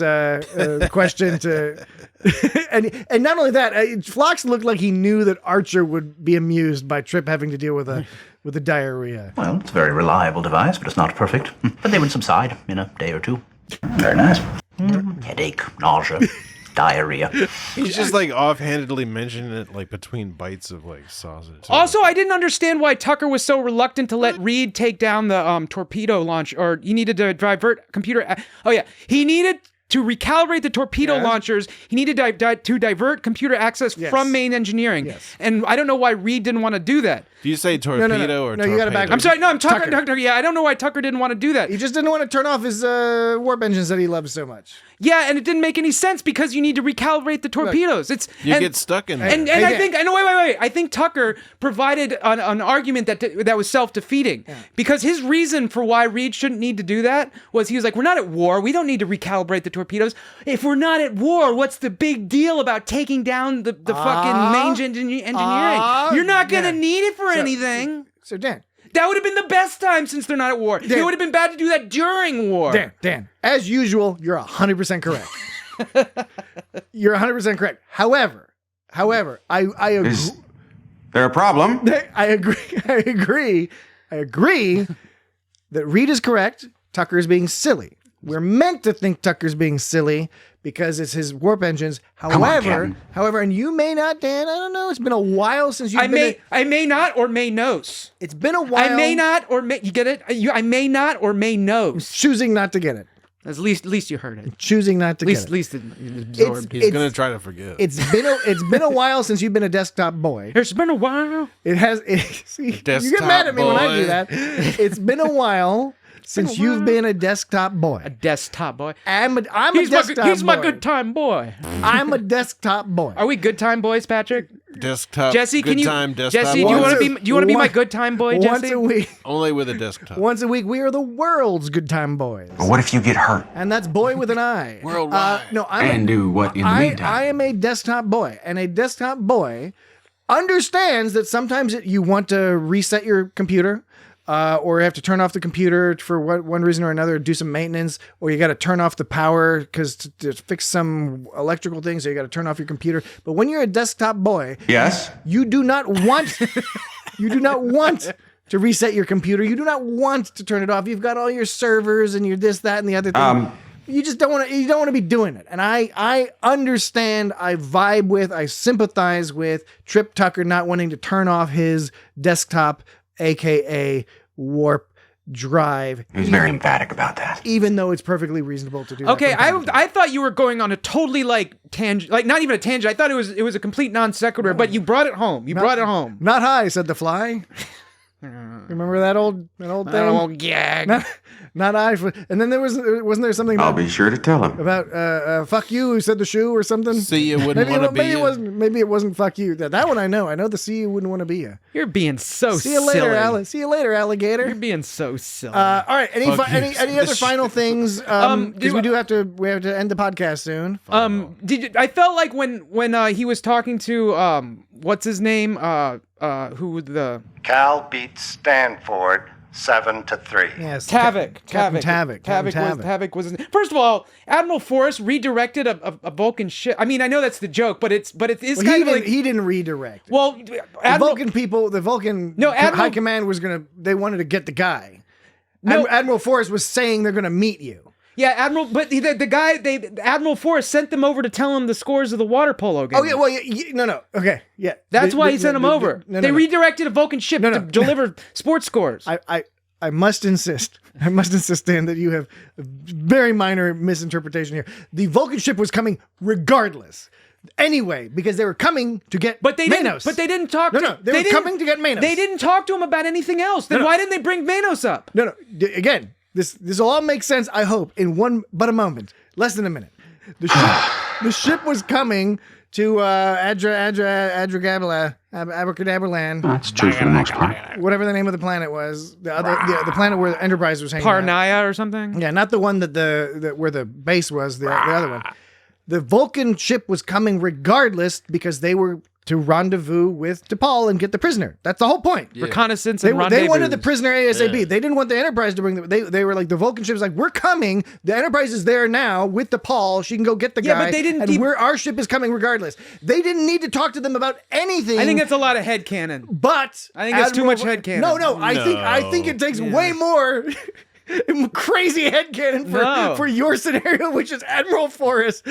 question to, and not only that, Phlox looked like he knew that Archer would be amused by Trip having to deal with the diarrhea. Well, it's a very reliable device, but it's not perfect. But they would subside in a day or two. Very nice. Headache, nausea, diarrhea. He's just like offhandedly mentioning it like between bites of like sausage. Also, I didn't understand why Tucker was so reluctant to let Reed take down the torpedo launch, or he needed to divert computer. Oh yeah, he needed to recalibrate the torpedo launchers. He needed to divert computer access from main engineering. Yes. And I don't know why Reed didn't want to do that. Do you say torpedo or torpedo? You got to back. I'm sorry. No, I'm Tucker. Yeah, I don't know why Tucker didn't want to do that. He just didn't want to turn off his warp engines that he loves so much. Yeah, and it didn't make any sense because you need to recalibrate the torpedoes. You get stuck in there. And I think wait. I think Tucker provided an argument that was self-defeating because his reason for why Reed shouldn't need to do that was he was like, we're not at war. We don't need to recalibrate the torpedoes. If we're not at war, what's the big deal about taking down the fucking main engineering? You're not gonna need it for anything. So Dan. That would have been the best time since they're not at war. It would have been bad to do that during war. Dan, as usual, you're 100% correct. You're 100% correct. However, I agree. Is there a problem? I agree that Reed is correct. Tucker is being silly. We're meant to think Tucker's being silly because it's his warp engines. However, and you may not, Dan. I don't know. It's been a while since you've been. I may not or may knows. It's been a while. I may not or may. You get it? I may not or may knows. Choosing not to get it. At least you heard it. Choosing not to get it. At least it absorbed. He's gonna try to forget. It's been a while since you've been a desktop boy. It's been a while. It has. See, you get mad at me when I do that. It's been a while. Since you've been a desktop boy. A desktop boy. I'm a desktop boy. He's my good time boy. I'm a desktop boy. Are we good time boys, Patrick? Desktop. Jesse, good time, desktop. Jesse, do you want to be my good time boy, Jesse? Once a week. Only with a desktop. Once a week, we are the world's good time boys. But what if you get hurt? And that's boy with an I. Worldwide. Do what in the meantime? I am a desktop boy, and a desktop boy understands that sometimes you want to reset your computer. Or you have to turn off the computer for one reason or another, do some maintenance, or you got to turn off the power because to fix some electrical things, so you got to turn off your computer. But when you're a desktop boy, yes, you do not want to reset your computer. You do not want to turn it off. You've got all your servers and your this, that, and the other thing. You just don't want to. You don't want to be doing it. And I understand. I vibe with. I sympathize with Trip Tucker not wanting to turn off his desktop, aka warp drive. He was very emphatic about that. Even though it's perfectly reasonable to do that. Okay, I thought you were going on a totally tangent, not even a tangent. I thought it was a complete non sequitur, but you brought it home. Brought it home. Not high, said the fly. Remember that old thing? That old gag. Not I. And then wasn't there something about, I'll be sure to tell him. About fuck you, who said the shoe or something? See you wouldn't want to be you. Maybe it wasn't fuck you. That one I know. I know the see you wouldn't want to be you. You're being so See you later, See you later, alligator. You're being so silly. All right. Any other final things? Because we have to end the podcast soon. I felt like when he was talking to what's his name? Cal beats Stanford 7-3. Yes, Tavik was his name. First of all, Admiral Forrest redirected a Vulcan ship. I mean, I know that's the joke, but it is kind of like he didn't redirect. Well, the Vulcan high command they wanted to get the guy. No, Admiral Forrest was saying they're going to meet you. Yeah, Admiral Forrest sent them over to tell him the scores of the water polo game. Oh yeah, well, no, okay, yeah. That's why he sent them over. They redirected a Vulcan ship to deliver sports scores. I must insist, Dan, that you have a very minor misinterpretation here. The Vulcan ship was coming regardless. Anyway, because they were coming to get Manos. But they didn't talk to him. They were coming to get Manos. They didn't talk to him about anything else. Then why didn't they bring Manos up? No. Again, this will all make sense, I hope, in a moment. Less than a minute. The ship was coming to Abracadabraland. That's true for the most part. Whatever the name of the planet was, the planet where the Enterprise was hanging out. Parnaya or something. Yeah, not the one that where the base was. The other one. The Vulcan ship was coming regardless because they were to rendezvous with DePaul and get the prisoner. That's the whole point. Yeah. Reconnaissance and rendezvous. They wanted the prisoner ASAP. Yeah. They didn't want the Enterprise to bring them. They were like, the Vulcan ship was like, we're coming. The Enterprise is there now with DePaul. She can go get the guy. But they didn't. Our ship is coming regardless. They didn't need to talk to them about anything. I think that's a lot of headcanon. But I think it's too much headcanon. No. I think it takes way more. crazy headcanon for your scenario, which is Admiral Forrest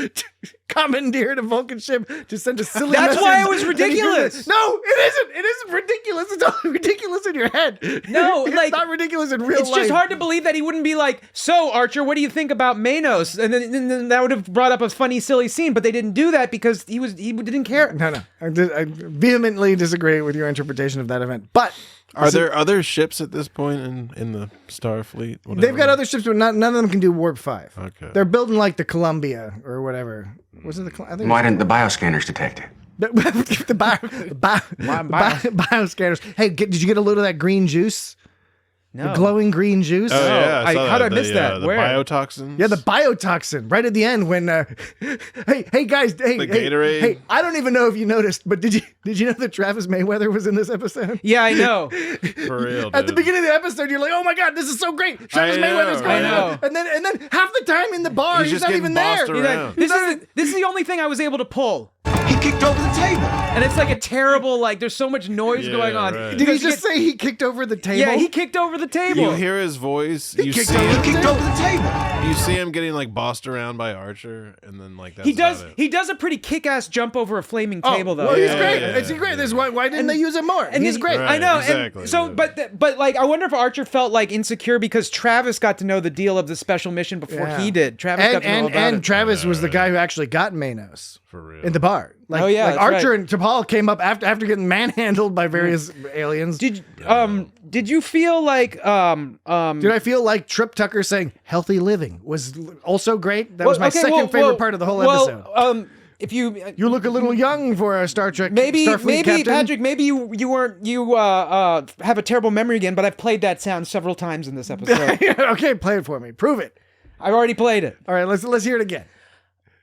commandeered a Vulcan ship to send a silly That's message. why it was ridiculous. No, it isn't. It isn't ridiculous. It's only ridiculous in your head. No, it's like, not ridiculous in real life. It's just hard to believe that he wouldn't be like, so, Archer, what do you think about Manos? And then that would have brought up a funny, silly scene, but they didn't do that because he didn't care. No. I vehemently disagree with your interpretation of that event. But are there other ships at this point in the Starfleet? Whatever? They've got other ships, but none of them can do Warp 5. Okay. They're building like the Columbia or whatever. Was it the? I think. Why didn't the bioscanners detect it? the bioscanners. Hey, did you get a load of that green juice? No. The glowing green juice. Oh, yeah. How did I miss that? The Where? biotoxins? Yeah, the biotoxin right at the end when hey guys, the Gatorade. Hey, I don't even know if you noticed, but did you know that Travis Mayweather was in this episode? Yeah, I know. For real, dude. At the beginning of the episode, you're like, "Oh my god, this is so great!" Travis Mayweather's going on, and then half the time in the bar, he's not even there. This is the only thing I was able to pull. He kicked over the table. And it's like a terrible, like, there's so much noise going on. Right. Did he just say he kicked over the table? Yeah, he kicked over the table. You hear his voice. He kicked over the table. You see him getting like bossed around by Archer, and then like that's he does. about it. He does a pretty kick-ass jump over a flaming table, though. Well, he's great. He's great. This is why didn't they use him more? And he's great. Right, I know. exactly, and so, but like, I wonder if Archer felt like insecure because Travis got to know the deal of the special mission before he did. Travis got to know about it. Travis was the guy who actually got Manos For real. in the bar. Like, Oh, yeah, like that's Archer right. and T'Pol came up after getting manhandled by various aliens. Did you feel like Did I feel like Trip Tucker saying "healthy living" was also great? That was my second favorite part of the whole episode. If you look a little young for a Star Trek, Starfleet captain. Patrick, maybe you have a terrible memory again, but I've played that sound several times in this episode. Okay, play it for me. Prove it. I've already played it. All right, let's hear it again.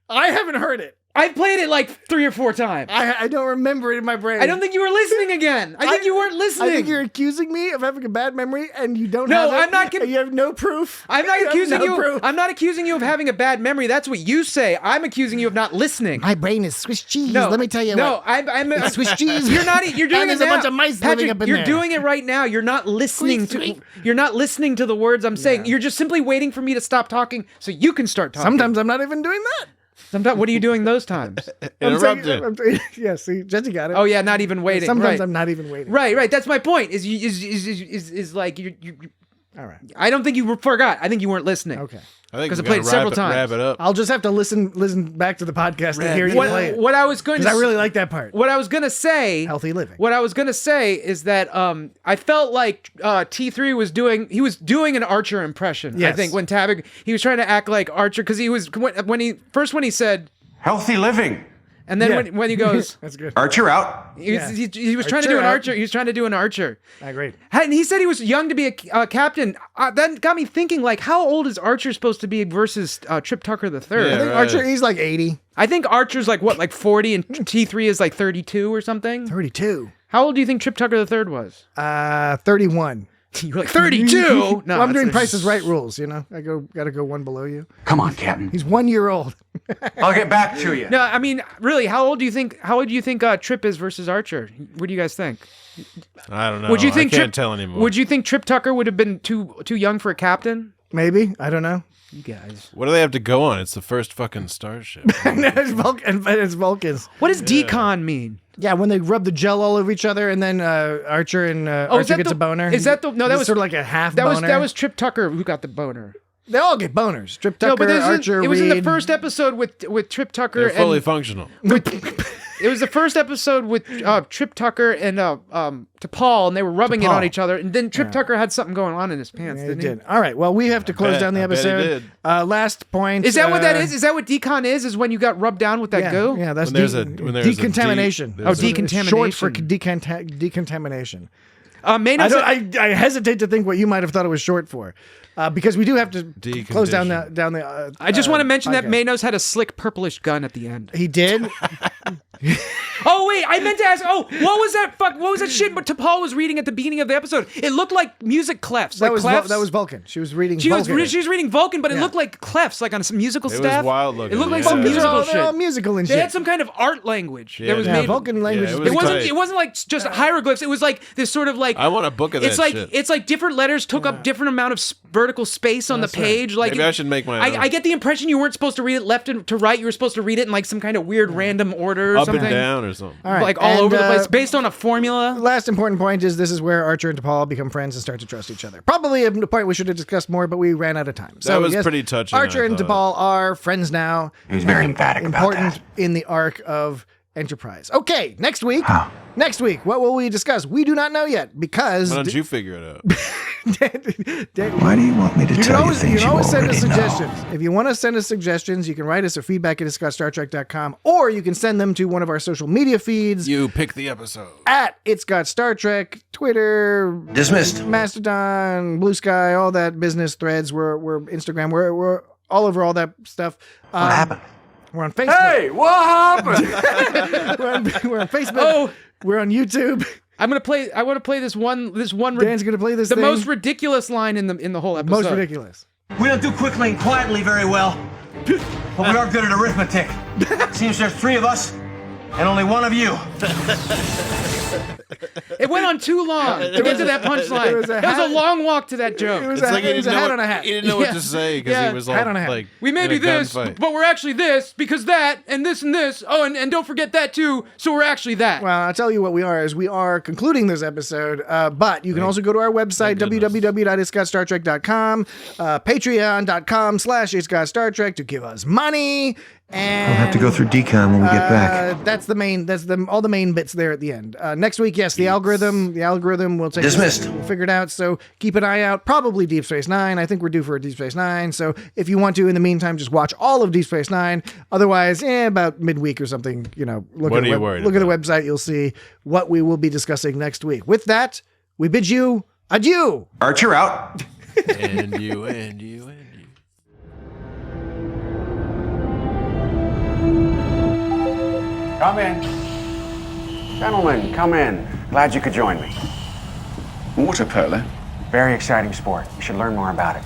I haven't heard it. I've played it like 3 or 4 times. I don't remember it in my brain. I don't think you were listening again. I think you weren't listening. I think you're accusing me of having a bad memory, and you don't. No, have it, I'm not. and you have no proof. I'm not accusing you. Proof. I'm not accusing you of having a bad memory. That's what you say. I'm accusing you of not listening. My brain is Swiss cheese. No, let me tell you. No, what. I'm It's Swiss cheese. You're not. You're doing and it there's now. a bunch of mice Patrick, living up in you're there. doing it right now. You're not listening You're not listening to the words I'm saying. You're just simply waiting for me to stop talking so you can start talking. Sometimes I'm not even doing that. Sometimes, what are you doing those times? Interrupted. Yeah, see, Jesse got it. Oh yeah, not even waiting. Sometimes right. I'm not even waiting. Right. That's my point. Is like you. All right. I don't think you forgot. I think you weren't listening. Okay. I think because I we played gotta several times. Wrap it up. I'll just have to listen back to the podcast to hear you play it. What I was going to Because I really like that part. What I was going to say, healthy living. What I was going to say is that I felt like T3 was doing an Archer impression. Yes. I think when Tavik, he was trying to act like Archer because he was when he said healthy living. And then when he goes, that's good. Archer out. He was trying to do an Archer. He was trying to do an Archer. I agree. And he said he was young to be a captain. That got me thinking, like, how old is Archer supposed to be versus Trip Tucker the Third? I think Archer, he's like 80. I think Archer's like what, like 40, and T3 is like 32 or something. 32. How old do you think Trip Tucker the Third was? 31. You were like 32. No, well, I'm doing Price is Right rules. You know, gotta go one below you. Come on, Captain. He's 1 year old. I'll get back to you. No, I mean, really, how old do you think Trip is versus Archer? What do you guys think? I don't know. Would you think I can't tell anymore. Would you think Trip Tucker would have been too young for a captain? Maybe. I don't know. You guys. What do they have to go on? It's the first fucking starship. It's Vulcans. What does decon mean? Yeah, when they rub the gel all over each other, and then Archer Archer gets a boner. Is that the? No, that was sort of like a half that boner. That was Trip Tucker who got the boner. They all get boners. Trip Tucker, No, but Archer, it was in the Reed. first episode with Trip Tucker. They're fully functional. It was the first episode with Trip Tucker and T'Pol, and they were rubbing it on each other. And then Trip Tucker had something going on in his pants, didn't he? All right. Well, we have to close down the I bet he episode. did. Last point. Is that what that is? Is that what decon is? Is when you got rubbed down with that goo? Yeah, that's When there's a decontamination. Decontamination. Short for decontamination. Manos, I hesitate to think what you might have thought it was short for, because we do have to close down the. I just want to mention that podcast. Manos had a slick purplish gun at the end. He did. Oh wait, I meant to ask. Oh, what was that? What was that shit? But T'Pol was reading at the beginning of the episode. It looked like music clefs. That like was Vulcan. She was reading. She Vulcan. was reading Vulcan, but it looked like clefs, like on some musical It staff. was wild looking. It looked like yeah. some musical They're all shit. musical and They shit. had some kind of art language Yeah, that was yeah, made. Vulcan language. Yeah, is it was big. tight. It wasn't like just hieroglyphs. It was like this sort of like. I want a book of that It's like shit. it's like different letters took up different amount of vertical space on the page. Like maybe I should make my own. I get the impression you weren't supposed to read it left to right. You were supposed to read it in like some kind of weird random order, or up something. and down or something. All right. Like all over the place, based on a formula. Last important point is this is where Archer and T'Pol become friends and start to trust each other. Probably a point we should have discussed more, but we ran out of time. So that was pretty touching. Archer and T'Pol are friends now. He was very emphatic about that. Important in the arc of Enterprise. Okay, next week. Next week, what will we discuss? We do not know yet because. Why don't you figure it out? Why do you want me to tell you things you can always send us already know? suggestions. If you want to send us suggestions, you can write us at feedback@itsgotstartrek.com, or you can send them to one of our social media feeds. You pick the episode. At It's Got Star Trek, Twitter, Dismissed. Mastodon, Blue Sky, all that business threads. We're Instagram. We're all over all that stuff. What happened? We're on Facebook. Hey, what happened? we're on Facebook. Oh, we're on YouTube. I want to play this one. Dan's gonna play this. The most ridiculous line in the whole episode. Most ridiculous. We don't do quickly and quietly very well, but we are good at arithmetic. Seems there's 3 of us and only 1 of you. It went on too long to get to that punchline. That was a long walk to that joke. It was a hat on a hat. He didn't know what to say because he was all hat on a hat. like, we may be this, but we're actually this because that and this and this. Oh, and don't forget that too. So we're actually that. Well, I'll tell you what we are is we are concluding this episode, but you can also go to our website, www.itsgotstartrek.com, patreon.com/itsgotstartrek to give us money. And I'll have to go through decon when we get back. That's all the main bits there at the end. Next week, yes, the algorithm will take Dismissed. We'll figure it out. So keep an eye out. Probably Deep Space Nine. I think we're due for a Deep Space Nine. So if you want to, in the meantime, just watch all of Deep Space Nine. Otherwise, about midweek or something, look at the website. You'll see what we will be discussing next week. With that, we bid you adieu. Archer out. and you. Come in. Gentlemen, come in. Glad you could join me. Water polo? Very exciting sport. You should learn more about it.